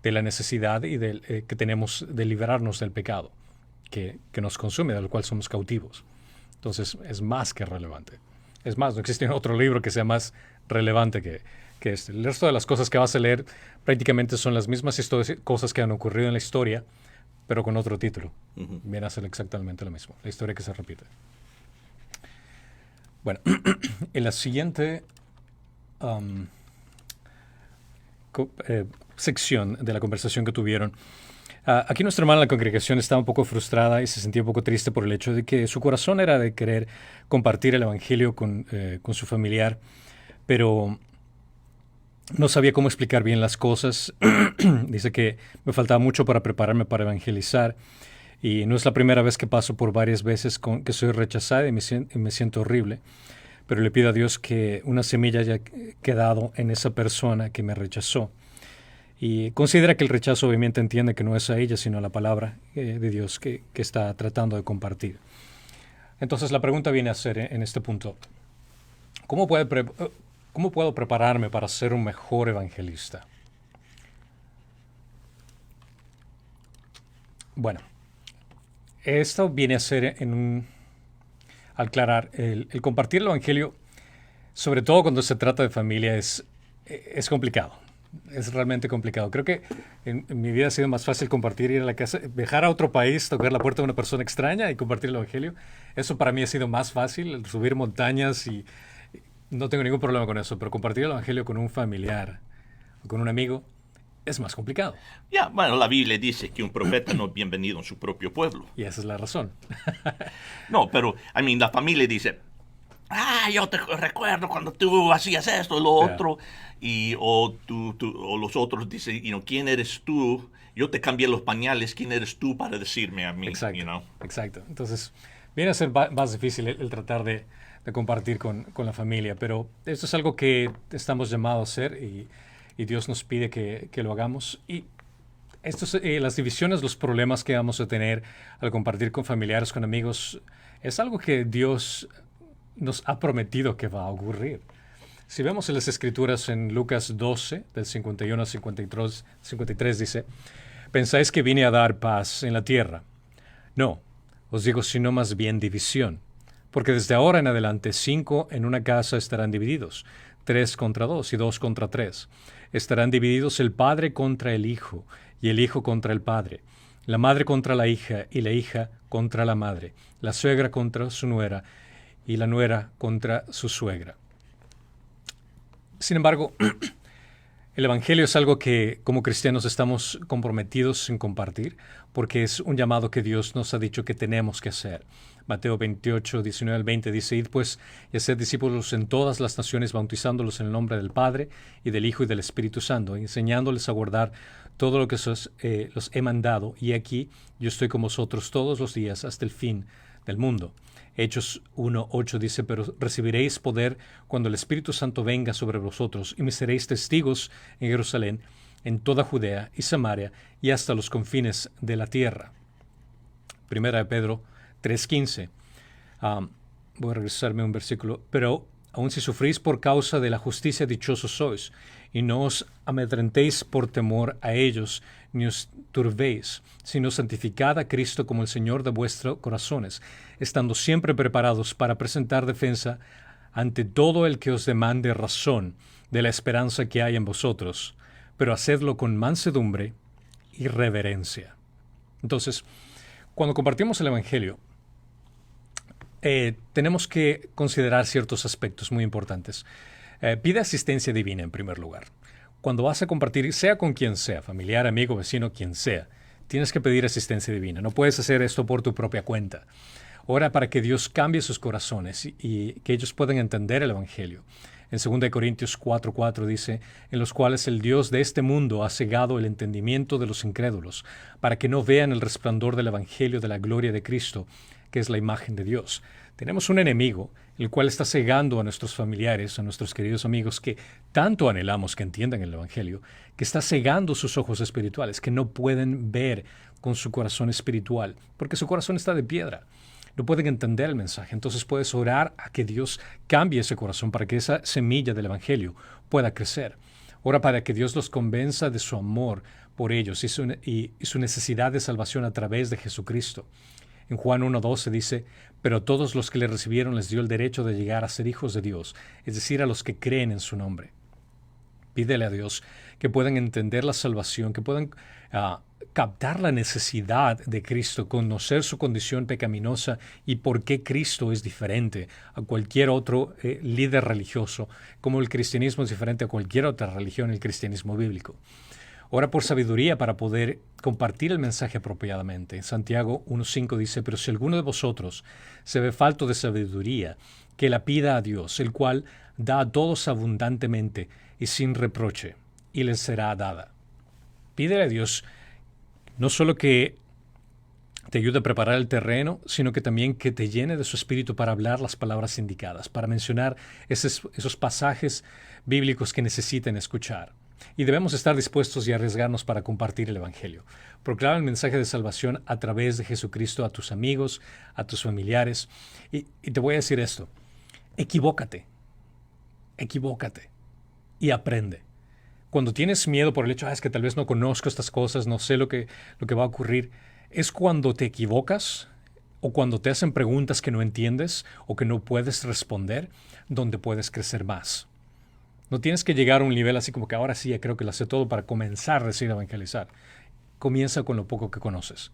[SPEAKER 1] de la necesidad y que tenemos de liberarnos del pecado que nos consume, del cual somos cautivos. Entonces es más que relevante. Es más, no existe otro libro que sea más relevante que este. El resto de las cosas que vas a leer prácticamente son las mismas cosas que han ocurrido en la historia, pero con otro título. Viene a ser exactamente lo mismo. La historia que se repite. Bueno, en la siguiente sección de la conversación que tuvieron, aquí nuestra hermana en la congregación estaba un poco frustrada y se sentía un poco triste por el hecho de que su corazón era de querer compartir el evangelio con su familiar, pero no sabía cómo explicar bien las cosas. Dice que me faltaba mucho para prepararme para evangelizar y no es la primera vez que paso por varias veces que soy rechazada y me siento horrible, pero le pido a Dios que una semilla haya quedado en esa persona que me rechazó. Y considera que el rechazo obviamente entiende que no es a ella, sino a la palabra de Dios que está tratando de compartir. Entonces la pregunta viene a ser en este punto, ¿cómo puedo prepararme para ser un mejor evangelista? Bueno, esto viene a ser al aclarar, el compartir el evangelio, sobre todo cuando se trata de familia, es complicado. Es realmente complicado. Creo que en mi vida ha sido más fácil compartir, ir a la casa, viajar a otro país, tocar la puerta de una persona extraña y compartir el evangelio. Eso para mí ha sido más fácil, subir montañas y no tengo ningún problema con eso, pero compartir el evangelio con un familiar o con un amigo es más complicado.
[SPEAKER 2] Bueno, la Biblia dice que un profeta no es bienvenido en su propio pueblo.
[SPEAKER 1] Y esa es la razón.
[SPEAKER 2] No, pero, la familia dice, yo te recuerdo cuando tú hacías esto y lo otro, o los otros dicen, ¿quién eres tú? Yo te cambié los pañales, ¿quién eres tú para decirme a mí?
[SPEAKER 1] Exacto, exacto. Entonces, viene a ser más difícil el tratar de compartir con la familia, pero esto es algo que estamos llamados a hacer y Dios nos pide que lo hagamos. Y las divisiones, los problemas que vamos a tener al compartir con familiares, con amigos, es algo que Dios nos ha prometido que va a ocurrir. Si vemos en las Escrituras en Lucas 12, del 51 al 53 dice, ¿pensáis que vine a dar paz en la tierra? No, os digo sino más bien división. Porque desde ahora en adelante 5 en una casa estarán divididos, 3 contra 2 y 2 contra 3. Estarán divididos el padre contra el hijo, y el hijo contra el padre, la madre contra la hija, y la hija contra la madre, la suegra contra su nuera, y la nuera contra su suegra. Sin embargo, el Evangelio es algo que como cristianos estamos comprometidos en compartir, porque es un llamado que Dios nos ha dicho que tenemos que hacer. Mateo 28, 19 al 20 dice: Id pues y haced discípulos en todas las naciones, bautizándolos en el nombre del Padre y del Hijo y del Espíritu Santo, enseñándoles a guardar todo lo que los he mandado, y aquí yo estoy con vosotros todos los días hasta el fin del mundo. Hechos 1:8 dice: pero recibiréis poder cuando el Espíritu Santo venga sobre vosotros, y me seréis testigos en Jerusalén, en toda Judea y Samaria, y hasta los confines de la tierra. Primera de Pedro 3:15. Voy a regresarme a un versículo. Pero aun si sufrís por causa de la justicia, dichosos sois, y no os amedrentéis por temor a ellos, ni os turbéis, sino santificad a Cristo como el Señor de vuestros corazones, estando siempre preparados para presentar defensa ante todo el que os demande razón de la esperanza que hay en vosotros, pero hacedlo con mansedumbre y reverencia. Entonces, cuando compartimos el Evangelio, tenemos que considerar ciertos aspectos muy importantes. Pide asistencia divina en primer lugar. Cuando vas a compartir, sea con quien sea, familiar, amigo, vecino, quien sea, tienes que pedir asistencia divina. No puedes hacer esto por tu propia cuenta. Ora para que Dios cambie sus corazones y que ellos puedan entender el Evangelio. En 2 Corintios 4:4 dice: en los cuales el Dios de este mundo ha cegado el entendimiento de los incrédulos, para que no vean el resplandor del Evangelio de la gloria de Cristo, que es la imagen de Dios. Tenemos un enemigo, el cual está cegando a nuestros familiares, a nuestros queridos amigos que tanto anhelamos que entiendan el Evangelio, que está cegando sus ojos espirituales, que no pueden ver con su corazón espiritual, porque su corazón está de piedra. No pueden entender el mensaje. Entonces puedes orar a que Dios cambie ese corazón para que esa semilla del Evangelio pueda crecer. Ora para que Dios los convenza de su amor por ellos y su necesidad de salvación a través de Jesucristo. En Juan 1:12 dice: pero todos los que le recibieron les dio el derecho de llegar a ser hijos de Dios, es decir, a los que creen en su nombre. Pídele a Dios que puedan entender la salvación, que puedan captar la necesidad de Cristo, conocer su condición pecaminosa y por qué Cristo es diferente a cualquier otro líder religioso, como el cristianismo es diferente a cualquier otra religión, el cristianismo bíblico. Ora por sabiduría para poder compartir el mensaje apropiadamente. En Santiago 1:5 dice: pero si alguno de vosotros se ve falto de sabiduría, que la pida a Dios, el cual da a todos abundantemente y sin reproche, y les será dada. Pídele a Dios no solo que te ayude a preparar el terreno, sino que también que te llene de su espíritu para hablar las palabras indicadas, para mencionar esos pasajes bíblicos que necesiten escuchar. Y debemos estar dispuestos y arriesgarnos para compartir el Evangelio. Proclama el mensaje de salvación a través de Jesucristo a tus amigos, a tus familiares. Y te voy a decir esto: equivócate y aprende. Cuando tienes miedo por el hecho, es que tal vez no conozco estas cosas, no sé lo que va a ocurrir, es cuando te equivocas o cuando te hacen preguntas que no entiendes o que no puedes responder, donde puedes crecer más. No tienes que llegar a un nivel así como que ahora sí ya creo que lo sé todo para comenzar a recibir evangelizar. Comienza con lo poco que conoces.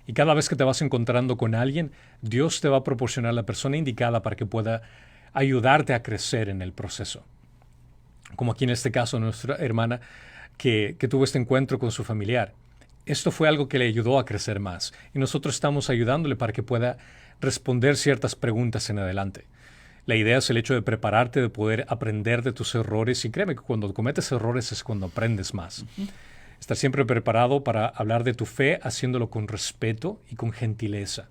[SPEAKER 1] Y cada vez que te vas encontrando con alguien, Dios te va a proporcionar la persona indicada para que pueda ayudarte a crecer en el proceso. Como aquí en este caso nuestra hermana que tuvo este encuentro con su familiar. Esto fue algo que le ayudó a crecer más. Y nosotros estamos ayudándole para que pueda responder ciertas preguntas en adelante. La idea es el hecho de prepararte, de poder aprender de tus errores. Y créeme que cuando cometes errores es cuando aprendes más. Estar siempre preparado para hablar de tu fe, haciéndolo con respeto y con gentileza.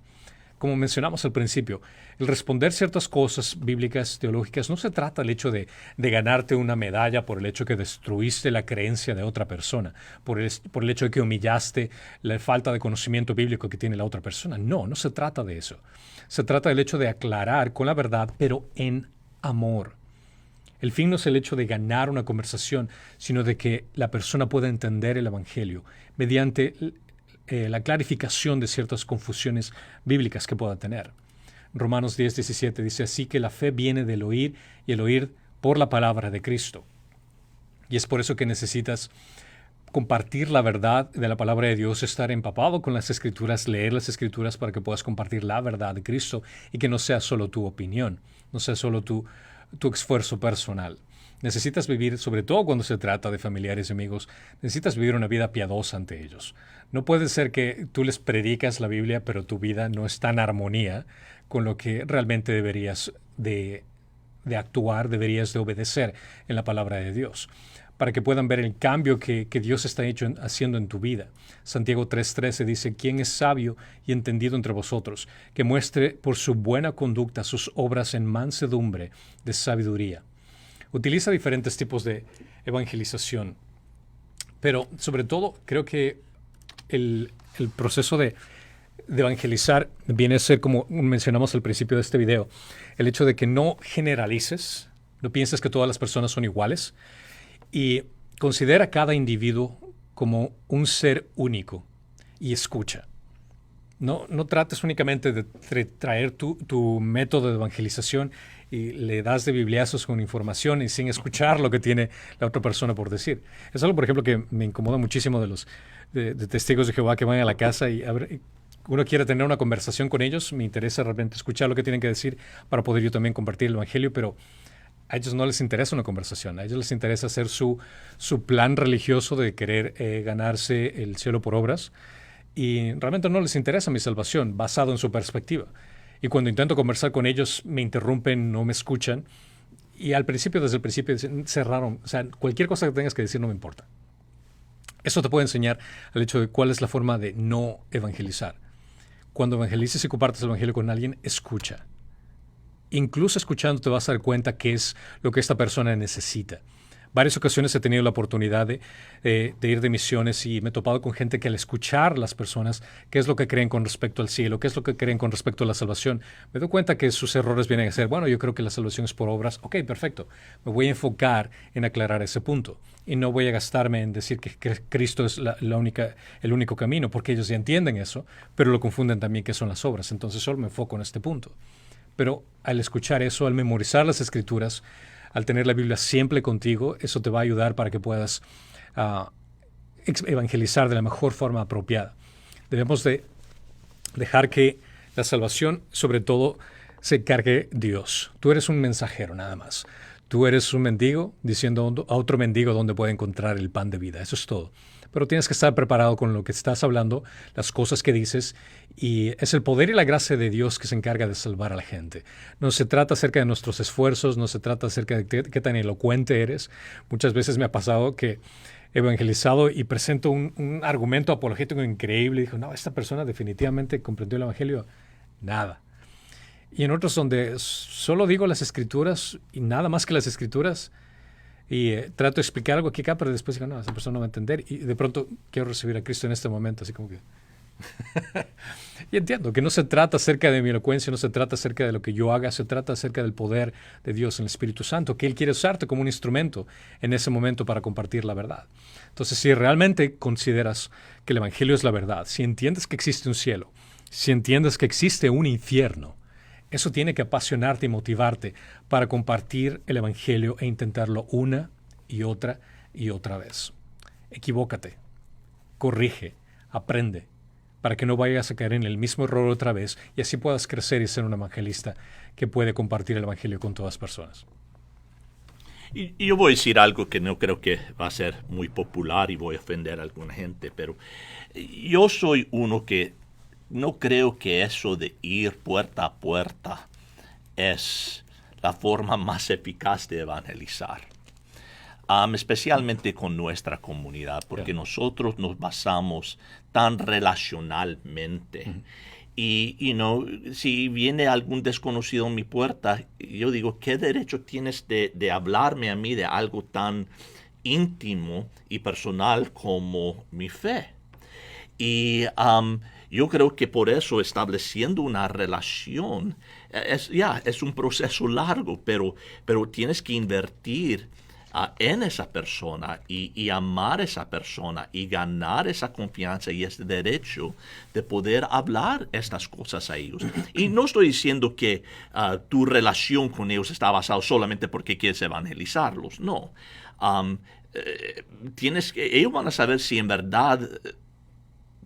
[SPEAKER 1] Como mencionamos al principio, el responder ciertas cosas bíblicas, teológicas, no se trata del hecho de ganarte una medalla por el hecho que destruiste la creencia de otra persona, por el hecho de que humillaste la falta de conocimiento bíblico que tiene la otra persona. No se trata de eso. Se trata del hecho de aclarar con la verdad, pero en amor. El fin no es el hecho de ganar una conversación, sino de que la persona pueda entender el Evangelio mediante la clarificación de ciertas confusiones bíblicas que pueda tener. Romanos 10:17 dice: así que la fe viene del oír y el oír por la palabra de Cristo. Y es por eso que necesitas compartir la verdad de la palabra de Dios, estar empapado con las Escrituras, leer las Escrituras para que puedas compartir la verdad de Cristo y que no sea solo tu opinión, no sea solo tu esfuerzo personal. Necesitas vivir, sobre todo cuando se trata de familiares y amigos, necesitas vivir una vida piadosa ante ellos. No puede ser que tú les predicas la Biblia, pero tu vida no está en armonía con lo que realmente deberías de actuar, deberías de obedecer en la palabra de Dios, para que puedan ver el cambio que Dios está haciendo en tu vida. Santiago 3:13 dice: ¿Quién es sabio y entendido entre vosotros, que muestre por su buena conducta sus obras en mansedumbre de sabiduría? Utiliza diferentes tipos de evangelización, pero sobre todo creo que el proceso de evangelizar viene a ser, como mencionamos al principio de este video, el hecho de que no generalices, no pienses que todas las personas son iguales, y considera a cada individuo como un ser único y escucha. No trates únicamente de traer tu método de evangelización y le das de bibliazos con información y sin escuchar lo que tiene la otra persona por decir. Es algo, por ejemplo, que me incomoda muchísimo de los de testigos de Jehová que van a la casa y uno quiere tener una conversación con ellos. Me interesa realmente escuchar lo que tienen que decir para poder yo también compartir el evangelio, pero a ellos no les interesa una conversación, a ellos les interesa hacer su plan religioso de querer ganarse el cielo por obras, y realmente no les interesa mi salvación basado en su perspectiva. Y cuando intento conversar con ellos me interrumpen, no me escuchan, y desde el principio cerraron, o sea, cualquier cosa que tengas que decir no me importa. Eso te puede enseñar al hecho de cuál es la forma de no evangelizar. Cuando evangelices y compartes el evangelio con alguien, escucha. Incluso escuchando te vas a dar cuenta qué es lo que esta persona necesita. Varias ocasiones he tenido la oportunidad de ir de misiones y me he topado con gente que al escuchar las personas qué es lo que creen con respecto al cielo, qué es lo que creen con respecto a la salvación, me doy cuenta que sus errores vienen a ser: bueno, yo creo que la salvación es por obras. Ok, perfecto. Me voy a enfocar en aclarar ese punto y no voy a gastarme en decir que Cristo es el único camino, porque ellos ya entienden eso, pero lo confunden también que son las obras. Entonces solo me enfoco en este punto. Pero al escuchar eso, al memorizar las Escrituras, al tener la Biblia siempre contigo, eso te va a ayudar para que puedas evangelizar de la mejor forma apropiada. Debemos de dejar que la salvación, sobre todo, se encargue Dios. Tú eres un mensajero nada más. Tú eres un mendigo diciendo a otro mendigo dónde puede encontrar el pan de vida. Eso es todo. Pero tienes que estar preparado con lo que estás hablando, las cosas que dices, y es el poder y la gracia de Dios que se encarga de salvar a la gente. No se trata acerca de nuestros esfuerzos, no se trata acerca de qué tan elocuente eres. Muchas veces me ha pasado que he evangelizado y presento un argumento apologético increíble y digo: no, esta persona definitivamente comprendió el evangelio. Nada. Y en otros donde solo digo las Escrituras y nada más que las Escrituras, y trato de explicar algo aquí acá, pero después digo: no, esa persona no va a entender, y de pronto quiero recibir a Cristo en este momento, así como que... Y entiendo que no se trata acerca de mi elocuencia, no se trata acerca de lo que yo haga, se trata acerca del poder de Dios en el Espíritu Santo, que Él quiere usarte como un instrumento en ese momento para compartir la verdad. Entonces, si realmente consideras que el Evangelio es la verdad, si entiendes que existe un cielo, si entiendes que existe un infierno, eso tiene que apasionarte y motivarte para compartir el Evangelio e intentarlo una y otra vez. Equivócate, corrige, aprende, para que no vayas a caer en el mismo error otra vez y así puedas crecer y ser un evangelista que puede compartir el Evangelio con todas las personas.
[SPEAKER 2] Y yo voy a decir algo que no creo que va a ser muy popular y voy a ofender a alguna gente, pero yo soy uno que no creo que eso de ir puerta a puerta es la forma más eficaz de evangelizar, especialmente con nuestra comunidad, porque nosotros nos basamos tan relacionalmente. Y si viene algún desconocido a mi puerta, yo digo: ¿qué derecho tienes de hablarme a mí de algo tan íntimo y personal como mi fe? Y yo creo que por eso estableciendo una relación es un proceso largo, pero tienes que invertir en esa persona y amar a esa persona y ganar esa confianza y ese derecho de poder hablar estas cosas a ellos. Y no estoy diciendo que tu relación con ellos está basada solamente porque quieres evangelizarlos, no. Ellos van a saber si en verdad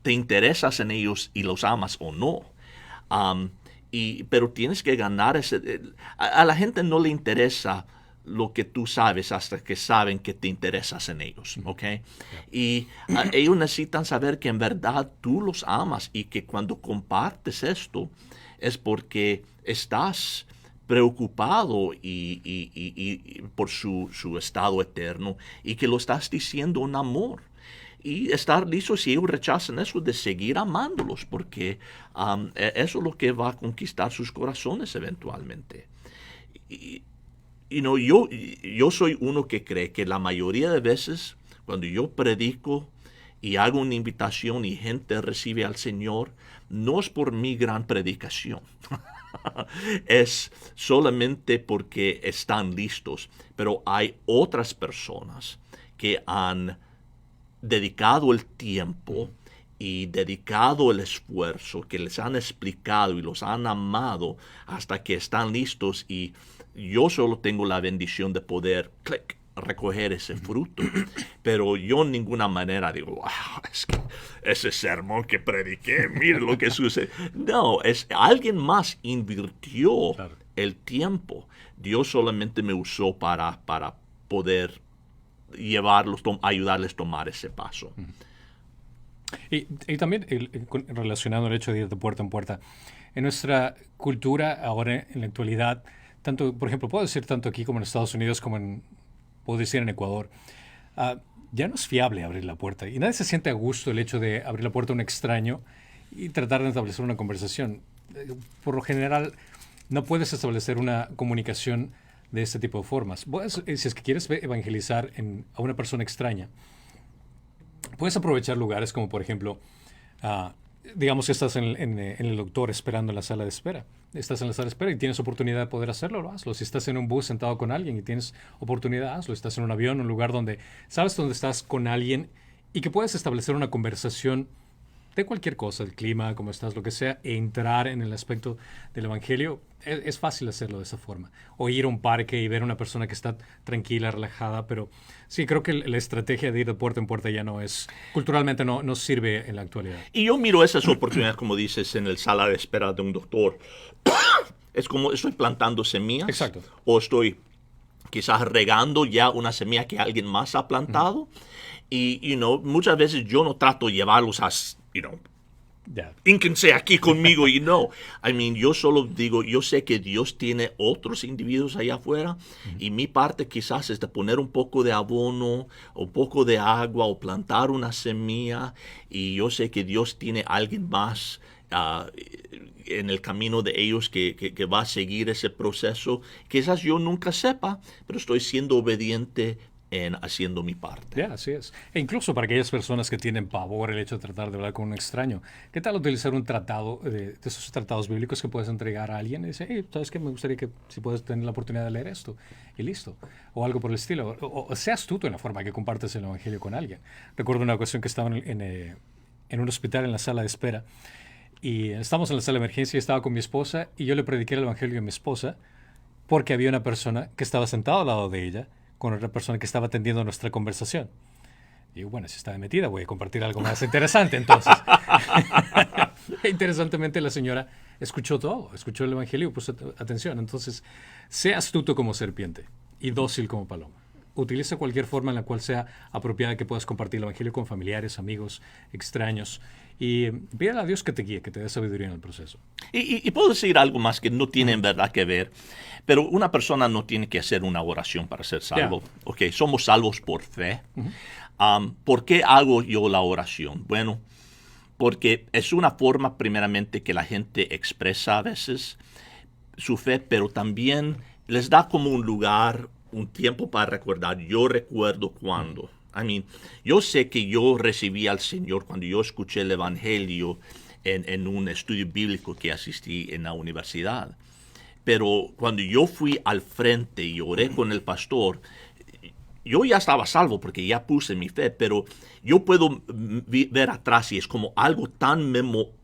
[SPEAKER 2] te interesas en ellos y los amas o no. Pero tienes que ganar a la gente no le interesa lo que tú sabes hasta que saben que te interesas en ellos, ¿ok? Y ellos necesitan saber que en verdad tú los amas y que cuando compartes esto es porque estás preocupado y por su estado eterno y que lo estás diciendo en amor. Y estar listo si ellos rechazan eso, de seguir amándolos, porque eso es lo que va a conquistar sus corazones eventualmente. Yo soy uno que cree que la mayoría de veces cuando yo predico y hago una invitación y gente recibe al Señor, no es por mi gran predicación. Es solamente porque están listos. Pero hay otras personas que han dedicado el tiempo y dedicado el esfuerzo, que les han explicado y los han amado hasta que están listos, y yo solo tengo la bendición de poder recoger ese fruto. Pero yo en ninguna manera digo, wow, es que ese sermón que prediqué, mire lo que sucede. No, alguien más invirtió el tiempo. Dios solamente me usó para poder ayudarles a tomar ese paso.
[SPEAKER 1] Y también relacionado al hecho de ir de puerta en puerta, en nuestra cultura ahora en la actualidad, tanto, por ejemplo, puedo decir tanto aquí como en Estados Unidos puedo decir en Ecuador, ya no es fiable abrir la puerta y nadie se siente a gusto el hecho de abrir la puerta a un extraño y tratar de establecer una conversación. Por lo general, no puedes establecer una comunicación de este tipo de formas. Si es que quieres evangelizar a una persona extraña, puedes aprovechar lugares como, por ejemplo, digamos que estás en el doctor esperando en la sala de espera. Estás en la sala de espera y tienes oportunidad de poder hacerlo, lo hazlo. Si estás en un bus sentado con alguien y tienes oportunidad, hazlo. Estás en un avión, un lugar donde sabes dónde estás con alguien y que puedes establecer una conversación de cualquier cosa, el clima, cómo estás, lo que sea, e entrar en el aspecto del evangelio. Es fácil hacerlo de esa forma. O ir a un parque y ver a una persona que está tranquila, relajada, pero sí, creo que la estrategia de ir de puerta en puerta ya culturalmente no sirve en la actualidad.
[SPEAKER 2] Y yo miro esas oportunidades, como dices, en el sala de espera de un doctor. Es como estoy plantando semillas.
[SPEAKER 1] Exacto.
[SPEAKER 2] O estoy quizás regando ya una semilla que alguien más ha plantado. Y, muchas veces yo no trato de llevarlos a, ínquense aquí conmigo, yo solo digo, yo sé que Dios tiene otros individuos allá afuera, y mi parte quizás es de poner un poco de abono, un poco de agua, o plantar una semilla, y yo sé que Dios tiene alguien más en el camino de ellos que va a seguir ese proceso. Quizás yo nunca sepa, pero estoy siendo obediente en haciendo mi parte.
[SPEAKER 1] Así es. E incluso para aquellas personas que tienen pavor el hecho de tratar de hablar con un extraño, ¿qué tal utilizar un tratado de esos tratados bíblicos que puedes entregar a alguien y decir, hey, ¿sabes qué? Me gustaría que si puedes tener la oportunidad de leer esto, y listo. O algo por el estilo. O sea astuto en la forma que compartes el evangelio con alguien. Recuerdo una ocasión que estaba en un hospital en la sala de espera, y estamos en la sala de emergencia y estaba con mi esposa, y yo le prediqué el evangelio a mi esposa porque había una persona que estaba sentada al lado de ella con otra persona que estaba atendiendo nuestra conversación. Y digo, bueno, si está metida, voy a compartir algo más interesante entonces. Interesantemente, la señora escuchó todo, escuchó el evangelio y puso atención. Entonces, sea astuto como serpiente y dócil como paloma. Utiliza cualquier forma en la cual sea apropiada que puedas compartir el evangelio con familiares, amigos, extraños. Y pídele a Dios que te guíe, que te dé sabiduría en el proceso.
[SPEAKER 2] Y puedo decir algo más que no tiene en verdad que ver, pero una persona no tiene que hacer una oración para ser salvo. Okay, somos salvos por fe. ¿Por qué hago yo la oración? Bueno, porque es una forma primeramente que la gente expresa a veces su fe, pero también les da como un lugar, un tiempo para recordar. Yo recuerdo cuando. Yo sé que yo recibí al Señor cuando yo escuché el Evangelio en un estudio bíblico que asistí en la universidad. Pero cuando yo fui al frente y oré con el pastor, yo ya estaba salvo porque ya puse mi fe, pero yo puedo ver atrás y es como algo tan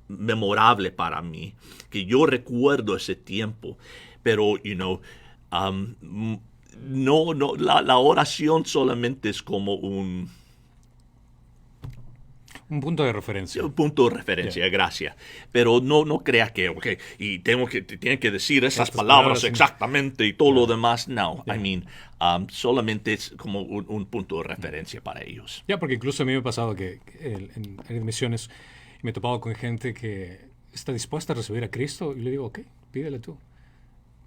[SPEAKER 2] memorable para mí que yo recuerdo ese tiempo. Pero, no, la oración solamente es como un
[SPEAKER 1] punto de referencia.
[SPEAKER 2] punto de referencia,
[SPEAKER 1] Yeah.
[SPEAKER 2] gracias. Pero no crea que, y tienen que decir esas
[SPEAKER 1] Estas
[SPEAKER 2] palabras
[SPEAKER 1] palabras,
[SPEAKER 2] exactamente y todo lo demás. No,
[SPEAKER 1] Yeah.
[SPEAKER 2] I mean, solamente es como un punto de referencia para ellos.
[SPEAKER 1] Ya, porque incluso a mí me ha pasado que en misiones me he topado con gente que está dispuesta a recibir a Cristo y le digo, ok, pídele tú.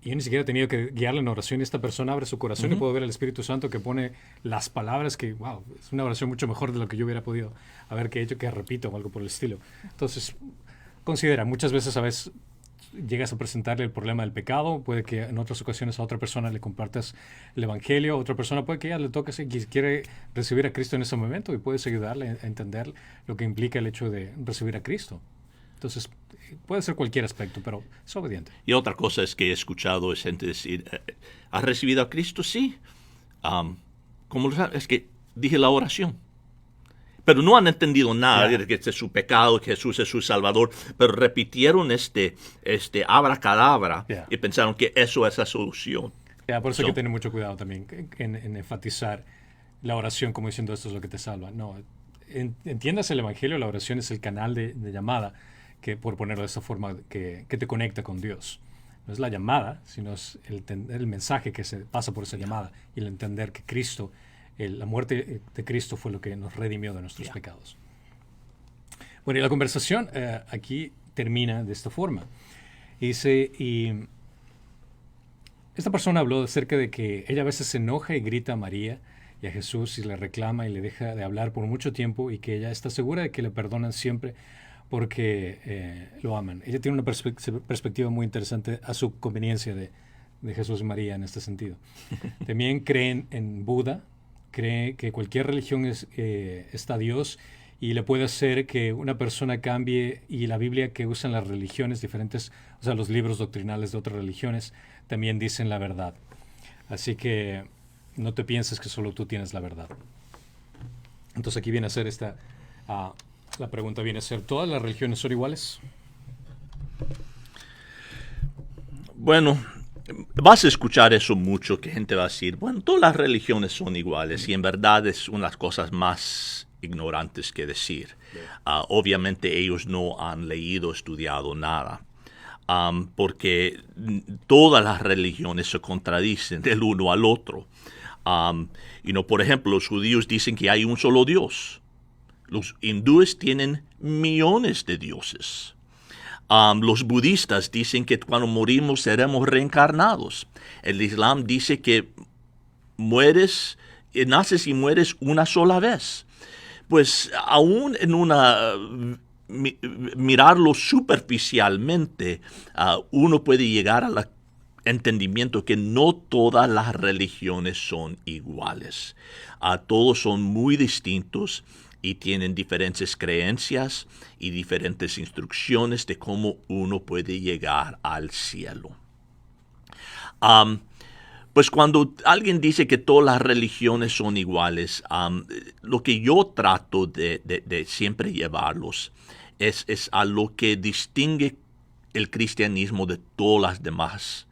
[SPEAKER 1] Y yo ni siquiera he tenido que guiarle en oración y esta persona abre su corazón y puedo ver al Espíritu Santo que pone las palabras que, wow, es una oración mucho mejor de lo que yo hubiera podido haber hecho, que repito o algo por el estilo. Entonces, considera, muchas veces a veces llegas a presentarle el problema del pecado, puede que en otras ocasiones a otra persona le compartas el Evangelio, a otra persona puede que ya le toque y quiere recibir a Cristo en ese momento y puedes ayudarle a entender lo que implica el hecho de recibir a Cristo. Entonces, puede ser cualquier aspecto, pero es obediente.
[SPEAKER 2] Y otra cosa es que he escuchado es gente decir, ¿has recibido a Cristo? Sí. ¿Cómo lo sabes? Es que dije la oración. Pero no han entendido nada de que este es su pecado, que Jesús es su Salvador, pero repitieron este abracadabra y pensaron que eso es la solución.
[SPEAKER 1] Por eso hay que tener mucho cuidado también en enfatizar la oración como diciendo esto es lo que te salva. No, entiendas el Evangelio, la oración es el canal de llamada, que por ponerlo de esa forma, que te conecta con Dios. No es la llamada, sino es el mensaje que se pasa por esa llamada y el entender que Cristo, la muerte de Cristo fue lo que nos redimió de nuestros pecados. Bueno, y la conversación aquí termina de esta forma. Dice, y esta persona habló acerca de que ella a veces se enoja y grita a María y a Jesús y le reclama y le deja de hablar por mucho tiempo y que ella está segura de que le perdonan siempre porque lo aman. Ella tiene una perspectiva muy interesante a su conveniencia de Jesús y María en este sentido. También creen en Buda, cree que cualquier religión está Dios y le puede hacer que una persona cambie, y la Biblia que usan las religiones diferentes, o sea, los libros doctrinales de otras religiones, también dicen la verdad. Así que no te pienses que solo tú tienes la verdad. Entonces aquí viene a ser la pregunta viene a ser, ¿todas las religiones son iguales?
[SPEAKER 2] Bueno, vas a escuchar eso mucho, que gente va a decir, bueno, todas las religiones son iguales, y en verdad es una de las cosas más ignorantes que decir. Obviamente ellos no han leído, estudiado nada, porque todas las religiones se contradicen del uno al otro. Por ejemplo, los judíos dicen que hay un solo Dios. Los hindúes tienen millones de dioses. Los budistas dicen que cuando morimos seremos reencarnados. El Islam dice que naces y mueres una sola vez. Pues aún en mirarlo superficialmente, uno puede llegar al entendimiento que no todas las religiones son iguales. Todos son muy distintos y tienen diferentes creencias y diferentes instrucciones de cómo uno puede llegar al cielo. Pues cuando alguien dice que todas las religiones son iguales, lo que yo trato de siempre llevarlos es a lo que distingue el cristianismo de todas las demás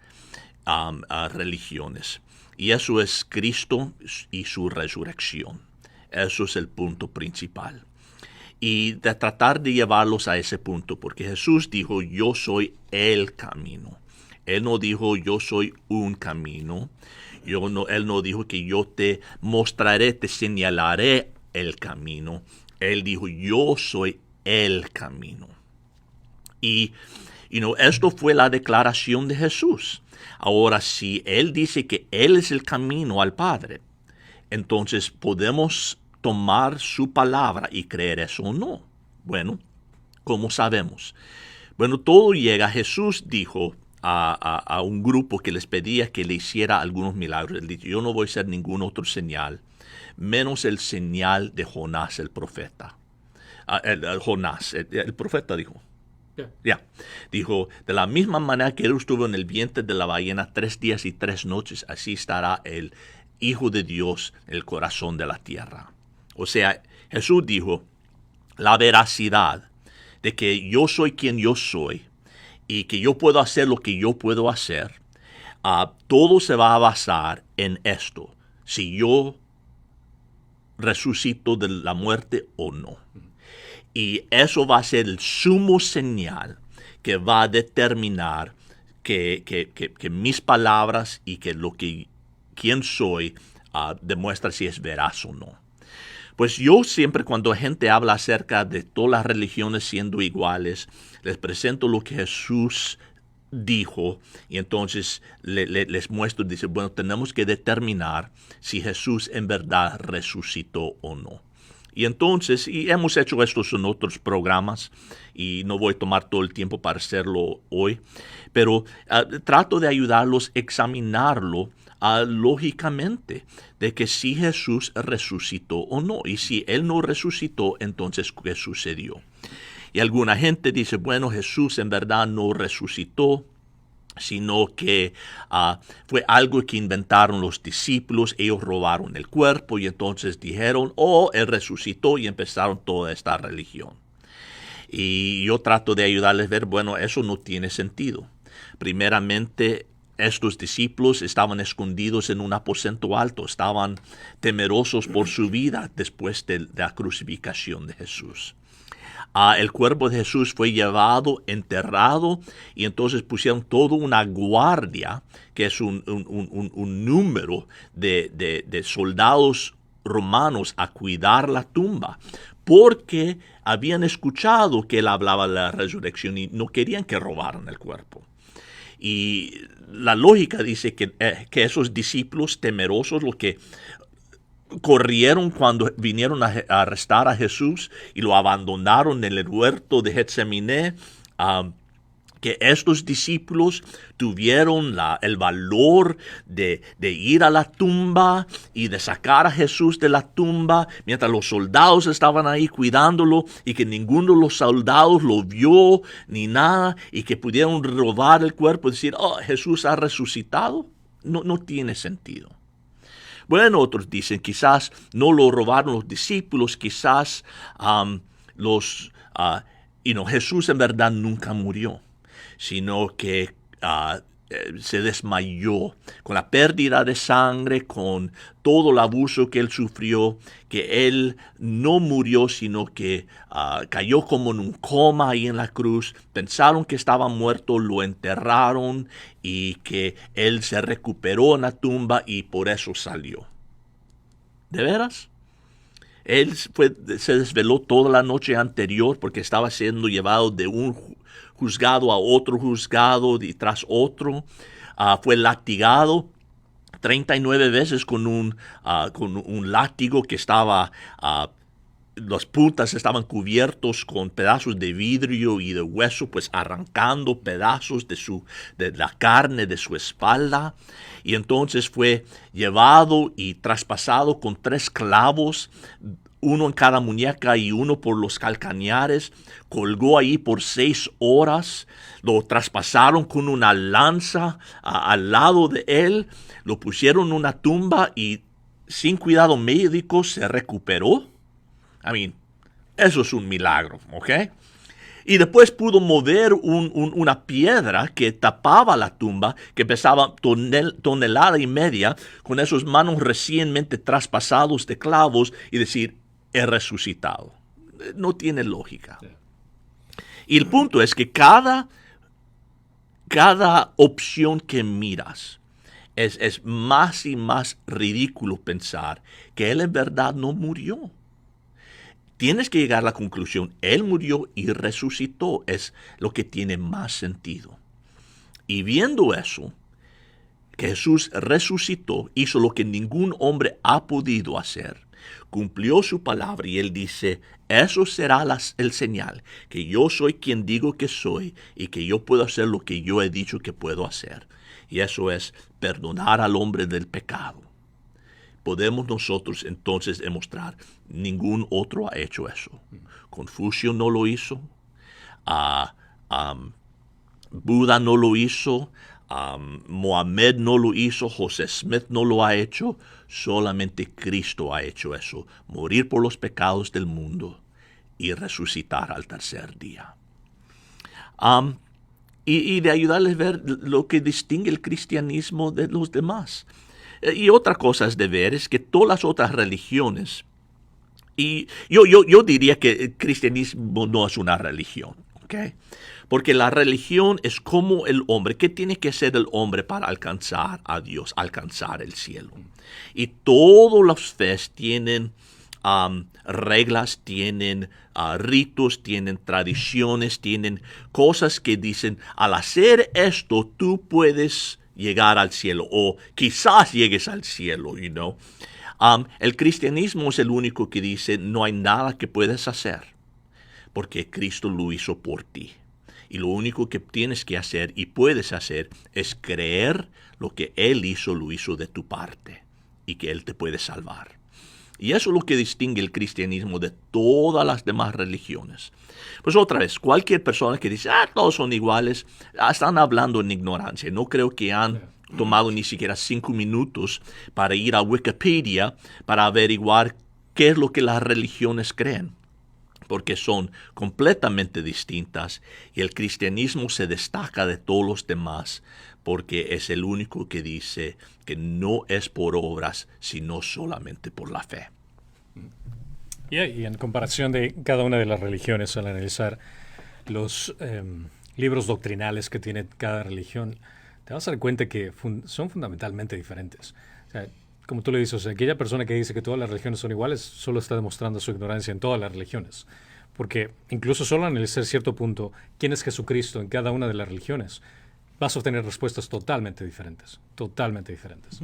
[SPEAKER 2] religiones. Y eso es Cristo y su resurrección. Eso es el punto principal. Y de tratar de llevarlos a ese punto, porque Jesús dijo, yo soy el camino. Él no dijo, yo soy un camino. Él no dijo que yo te mostraré, te señalaré el camino. Él dijo, yo soy el camino. Y, esto fue la declaración de Jesús. Ahora, si Él dice que Él es el camino al Padre, entonces podemos tomar su palabra y creer eso o no. Bueno, ¿cómo sabemos? Bueno, todo llega. Jesús dijo a un grupo que les pedía que le hiciera algunos milagros. Él dijo, yo no voy a hacer ningún otro señal, menos el señal de Jonás el profeta. El profeta dijo. Dijo, de la misma manera que él estuvo en el vientre de la ballena 3 días y 3 noches, así estará el Hijo de Dios en el corazón de la tierra. O sea, Jesús dijo la veracidad de que yo soy quien yo soy y que yo puedo hacer lo que yo puedo hacer. Todo se va a basar en esto. Si yo resucito de la muerte o no. Y eso va a ser el sumo señal que va a determinar que mis palabras y que quién soy demuestra si es veraz o no. Pues yo siempre cuando gente habla acerca de todas las religiones siendo iguales, les presento lo que Jesús dijo y entonces les muestro, dice, bueno, tenemos que determinar si Jesús en verdad resucitó o no. Y entonces, y hemos hecho esto en otros programas y no voy a tomar todo el tiempo para hacerlo hoy, pero trato de ayudarlos a examinarlo lógicamente de que si Jesús resucitó o no. Y si Él no resucitó, entonces ¿qué sucedió? Y alguna gente dice, bueno, Jesús en verdad no resucitó, sino que fue algo que inventaron los discípulos. Ellos robaron el cuerpo y entonces dijeron, Él resucitó, y empezaron toda esta religión. Y yo trato de ayudarles a ver, bueno, eso no tiene sentido. Primeramente, estos discípulos estaban escondidos en un aposento alto, estaban temerosos por su vida después de la crucifixión de Jesús. El cuerpo de Jesús fue llevado, enterrado, y entonces pusieron toda una guardia, que es un número de soldados romanos a cuidar la tumba, porque habían escuchado que él hablaba de la resurrección y no querían que robaran el cuerpo. Y la lógica dice que esos discípulos temerosos, los que corrieron cuando vinieron a arrestar a Jesús y lo abandonaron en el huerto de Getsemaní, que estos discípulos tuvieron el valor de ir a la tumba y de sacar a Jesús de la tumba mientras los soldados estaban ahí cuidándolo, y que ninguno de los soldados lo vio ni nada, y que pudieron robar el cuerpo y decir, Jesús ha resucitado. No tiene sentido. Bueno, otros dicen, quizás no lo robaron los discípulos, quizás Jesús en verdad nunca murió, sino que se desmayó con la pérdida de sangre, con todo el abuso que él sufrió, que él no murió, sino que cayó como en un coma ahí en la cruz. Pensaron que estaba muerto, lo enterraron y que él se recuperó en la tumba y por eso salió. ¿De veras? Él se desveló toda la noche anterior porque estaba siendo llevado de un juzgado a otro juzgado y tras otro. Fue latigado 39 veces con un látigo que estaba, las puntas estaban cubiertos con pedazos de vidrio y de hueso, pues arrancando pedazos de la carne de su espalda. Y entonces fue llevado y traspasado con 3 clavos, uno en cada muñeca y uno por los calcañares. Colgó ahí por 6 horas. Lo traspasaron con una lanza al lado de él. Lo pusieron en una tumba y sin cuidado médico se recuperó. Eso es un milagro, ¿ok? Y después pudo mover una piedra que tapaba la tumba, que pesaba 1,5 toneladas, con esos manos recientemente traspasados de clavos, y decir, he resucitado. No tiene lógica. Sí. Y el punto es que cada opción que miras es más y más ridículo pensar que él en verdad no murió. Tienes que llegar a la conclusión, él murió y resucitó, es lo que tiene más sentido. Y viendo eso, que Jesús resucitó, hizo lo que ningún hombre ha podido hacer, cumplió su palabra, y él dice, eso será el señal, que yo soy quien digo que soy y que yo puedo hacer lo que yo he dicho que puedo hacer. Y eso es perdonar al hombre del pecado. Podemos nosotros entonces demostrar, ningún otro ha hecho eso. Confucio no lo hizo, Buda no lo hizo, Mohamed no lo hizo, José Smith no lo ha hecho, solamente Cristo ha hecho eso, morir por los pecados del mundo y resucitar al tercer día. Y de ayudarles a ver lo que distingue el cristianismo de los demás. Y otra cosa es de ver es que todas las otras religiones, y yo diría que el cristianismo no es una religión, ¿ok? Porque la religión es como el hombre. ¿Qué tiene que hacer el hombre para alcanzar a Dios, alcanzar el cielo? Y todos los fes tienen reglas, tienen ritos, tienen tradiciones, tienen cosas que dicen, al hacer esto tú puedes llegar al cielo o quizás llegues al cielo, you know. El cristianismo es el único que dice no hay nada que puedes hacer porque Cristo lo hizo por ti. Y lo único que tienes que hacer y puedes hacer es creer lo que Él hizo, lo hizo de tu parte y que Él te puede salvar. Y eso es lo que distingue el cristianismo de todas las demás religiones. Pues otra vez, cualquier persona que dice, todos son iguales, están hablando en ignorancia. No creo que han tomado ni siquiera 5 minutos para ir a Wikipedia para averiguar qué es lo que las religiones creen, porque son completamente distintas y el cristianismo se destaca de todos los demás porque es el único que dice que no es por obras, sino solamente por la fe.
[SPEAKER 1] Y en comparación de cada una de las religiones, al analizar los libros doctrinales que tiene cada religión, te vas a dar cuenta que son fundamentalmente diferentes. O sea, como tú le dices, aquella persona que dice que todas las religiones son iguales solo está demostrando su ignorancia en todas las religiones. Porque incluso solo analizar cierto punto, quién es Jesucristo en cada una de las religiones, vas a obtener respuestas totalmente diferentes. Totalmente diferentes.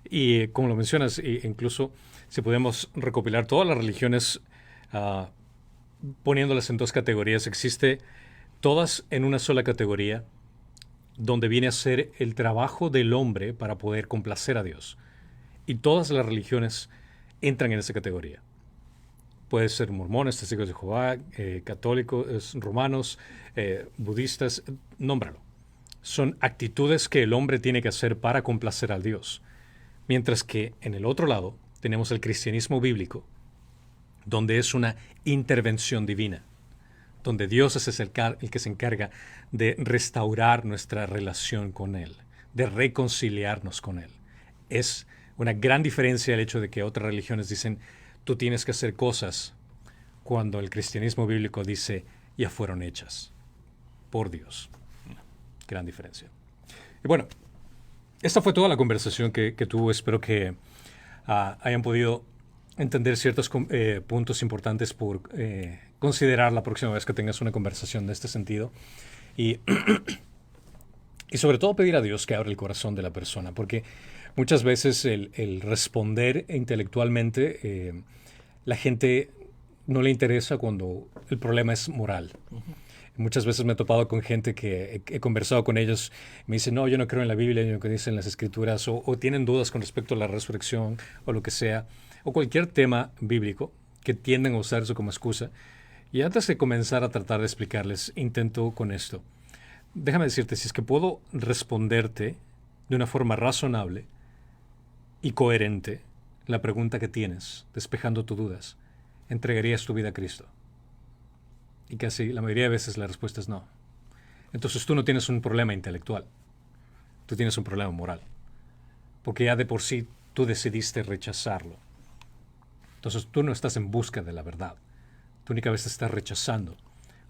[SPEAKER 1] Y como lo mencionas, incluso si podemos recopilar todas las religiones poniéndolas en 2 categorías, existe todas en una sola categoría, donde viene a ser el trabajo del hombre para poder complacer a Dios. Y todas las religiones entran en esa categoría. Puede ser mormones, testigos de Jehová, católicos, romanos, budistas, nómbralo. Son actitudes que el hombre tiene que hacer para complacer a Dios. Mientras que en el otro lado tenemos el cristianismo bíblico, donde es una intervención divina, donde Dios es el que se encarga de restaurar nuestra relación con Él, de reconciliarnos con Él. Es una gran diferencia el hecho de que otras religiones dicen, tú tienes que hacer cosas, cuando el cristianismo bíblico dice, ya fueron hechas por Dios. Gran diferencia. Y bueno, esta fue toda la conversación que tuvo. Espero que hayan podido entender ciertos puntos importantes por considerar la próxima vez que tengas una conversación de este sentido. Y sobre todo pedir a Dios que abra el corazón de la persona, porque muchas veces el responder intelectualmente, la gente no le interesa cuando el problema es moral. Muchas veces me he topado con gente que he conversado con ellos, me dicen, no, yo no creo en la Biblia, en lo que dicen las Escrituras, o tienen dudas con respecto a la resurrección, o lo que sea, o cualquier tema bíblico que tienden a usar eso como excusa. Y antes de comenzar a tratar de explicarles, intento con esto. Déjame decirte, si es que puedo responderte de una forma razonable y coherente la pregunta que tienes, despejando tus dudas, ¿entregarías tu vida a Cristo? Y casi la mayoría de veces la respuesta es no. Entonces tú no tienes un problema intelectual, tú tienes un problema moral, porque ya de por sí tú decidiste rechazarlo. Entonces tú no estás en busca de la verdad, tú únicamente estás rechazando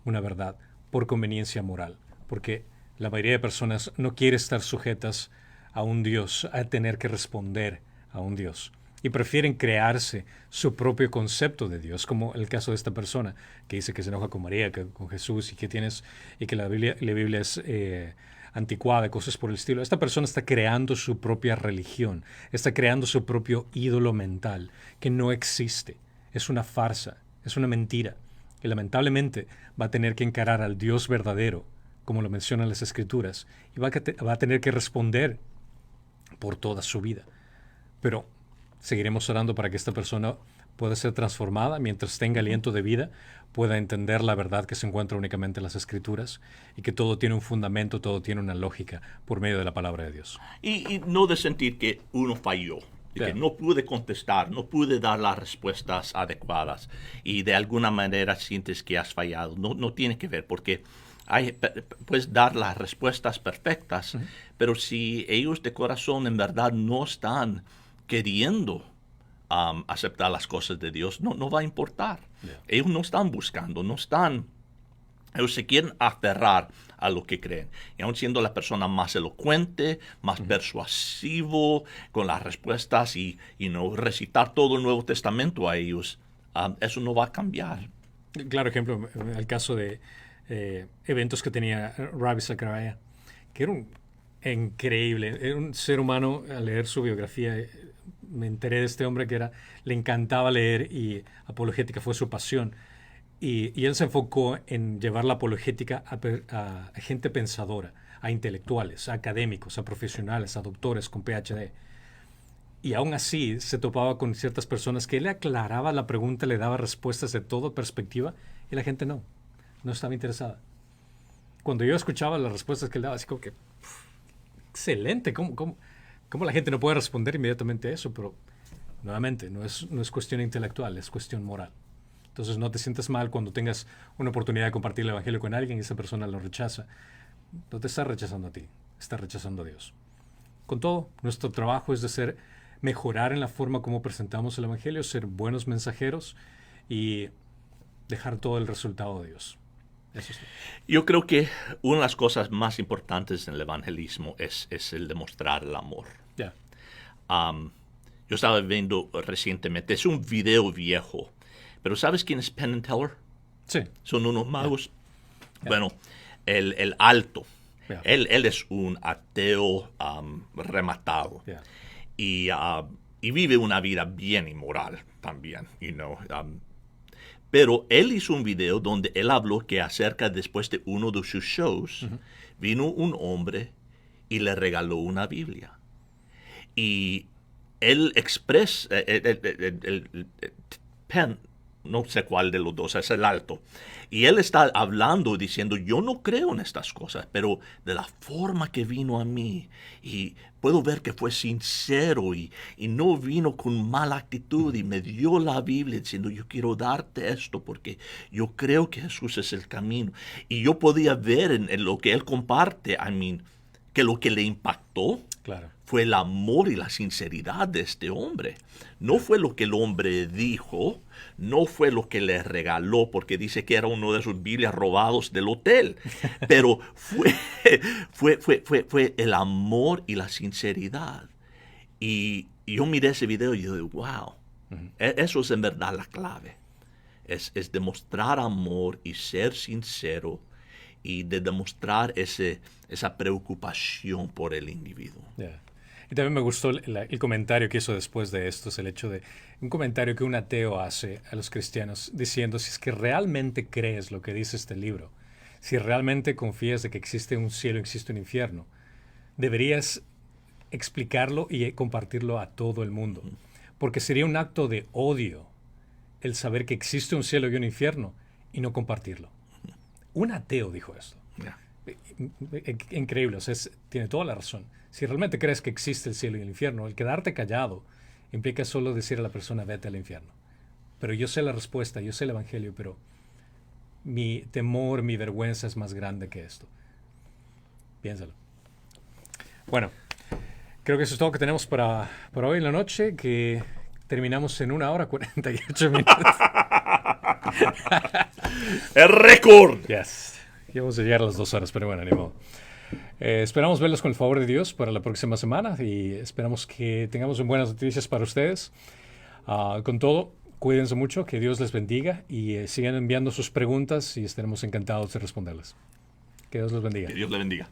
[SPEAKER 1] una verdad por conveniencia moral, porque la mayoría de personas no quiere estar sujetas a un Dios, a tener que responder a un Dios. Y prefieren crearse su propio concepto de Dios, como el caso de esta persona que dice que se enoja con María, con Jesús, y que la Biblia es anticuada, cosas por el estilo. Esta persona está creando su propia religión, está creando su propio ídolo mental, que no existe. Es una farsa, es una mentira, que lamentablemente va a tener que encarar al Dios verdadero, como lo mencionan las Escrituras, y va a tener que responder por toda su vida. Pero Seguiremos orando para que esta persona pueda ser transformada mientras tenga aliento de vida, pueda entender la verdad que se encuentra únicamente en las Escrituras y que todo tiene un fundamento, todo tiene una lógica por medio de la palabra de Dios.
[SPEAKER 2] Y no de sentir que uno falló, de que
[SPEAKER 1] Claro.
[SPEAKER 2] no pude contestar, no pude dar las respuestas adecuadas y de alguna manera sientes que has fallado. No tiene que ver, porque puedes dar las respuestas perfectas, pero si ellos de corazón en verdad no están queriendo aceptar las cosas de Dios, no va a importar.
[SPEAKER 1] Yeah.
[SPEAKER 2] Ellos no están buscando, ellos se quieren aferrar a lo que creen. Y aun siendo la persona más elocuente, más persuasivo, con las respuestas y recitar todo el Nuevo Testamento a ellos, eso no va a cambiar.
[SPEAKER 1] Claro ejemplo, el caso de eventos que tenía Ravi Zachariah, que era un increíble, era un ser humano. Al leer su biografía, me enteré de este hombre que le encantaba leer y apologética fue su pasión. Y él se enfocó en llevar la apologética a gente pensadora, a intelectuales, a académicos, a profesionales, a doctores con PhD. Y aún así se topaba con ciertas personas que él le aclaraba la pregunta, le daba respuestas de toda perspectiva y la gente no estaba interesada. Cuando yo escuchaba las respuestas que él daba, así como que, excelente, ¿cómo la gente no puede responder inmediatamente a eso? Pero nuevamente, no es cuestión intelectual, es cuestión moral. Entonces no te sientas mal cuando tengas una oportunidad de compartir el Evangelio con alguien y esa persona lo rechaza. No te está rechazando a ti, está rechazando a Dios. Con todo, nuestro trabajo es mejorar en la forma como presentamos el Evangelio, ser buenos mensajeros y dejar todo el resultado de Dios. Eso es todo.
[SPEAKER 2] Yo creo que una de las cosas más importantes en el evangelismo es el demostrar el amor.
[SPEAKER 1] Ya.
[SPEAKER 2] Yo estaba viendo recientemente, es un video viejo, pero ¿sabes quién es Penn and Teller?
[SPEAKER 1] Sí.
[SPEAKER 2] Son unos magos. Bueno, el alto,
[SPEAKER 1] Yeah.
[SPEAKER 2] él es un ateo rematado.
[SPEAKER 1] Yeah.
[SPEAKER 2] Y vive una vida bien inmoral también, pero él hizo un video donde él habló que acerca después de uno de sus shows, vino un hombre y le regaló una Biblia. Y él expresa, Penn, no sé cuál de los dos, es el alto. Y él está hablando, diciendo, yo no creo en estas cosas, pero de la forma que vino a mí, y puedo ver que fue sincero y no vino con mala actitud y me dio la Biblia diciendo, yo quiero darte esto porque yo creo que Jesús es el camino. Y yo podía ver en lo que él comparte, que lo que le impactó
[SPEAKER 1] Claro.
[SPEAKER 2] fue el amor y la sinceridad de este hombre. No fue lo que el hombre dijo, no fue lo que le regaló, porque dice que era uno de sus Biblias robados del hotel, pero fue el amor y la sinceridad. Y yo miré ese video y yo digo, wow, eso es en verdad la clave. Es demostrar amor y ser sincero y de demostrar esa preocupación por el individuo.
[SPEAKER 1] Yeah. Y también me gustó el comentario que hizo después de esto, es el hecho de un comentario que un ateo hace a los cristianos diciendo, si es que realmente crees lo que dice este libro, si realmente confías de que existe un cielo y existe un infierno, deberías explicarlo y compartirlo a todo el mundo, porque sería un acto de odio el saber que existe un cielo y un infierno y no compartirlo. Un ateo dijo esto.
[SPEAKER 2] Yeah.
[SPEAKER 1] Increíble, o sea, tiene toda la razón. Si realmente crees que existe el cielo y el infierno, el quedarte callado implica solo decir a la persona, vete al infierno. Pero yo sé la respuesta, yo sé el Evangelio, pero mi temor, mi vergüenza es más grande que esto. Piénsalo. Bueno, creo que eso es todo que tenemos para hoy en la noche, que terminamos en 1 hora 48 minutos.
[SPEAKER 2] ¡El récord!
[SPEAKER 1] Yes. Y vamos a llegar a las 2 horas, pero bueno, ni modo. Esperamos verlos con el favor de Dios para la próxima semana y esperamos que tengamos buenas noticias para ustedes. Con todo, cuídense mucho, que Dios les bendiga y sigan enviando sus preguntas y estaremos encantados de responderlas. Que Dios los bendiga.
[SPEAKER 2] Que Dios le bendiga.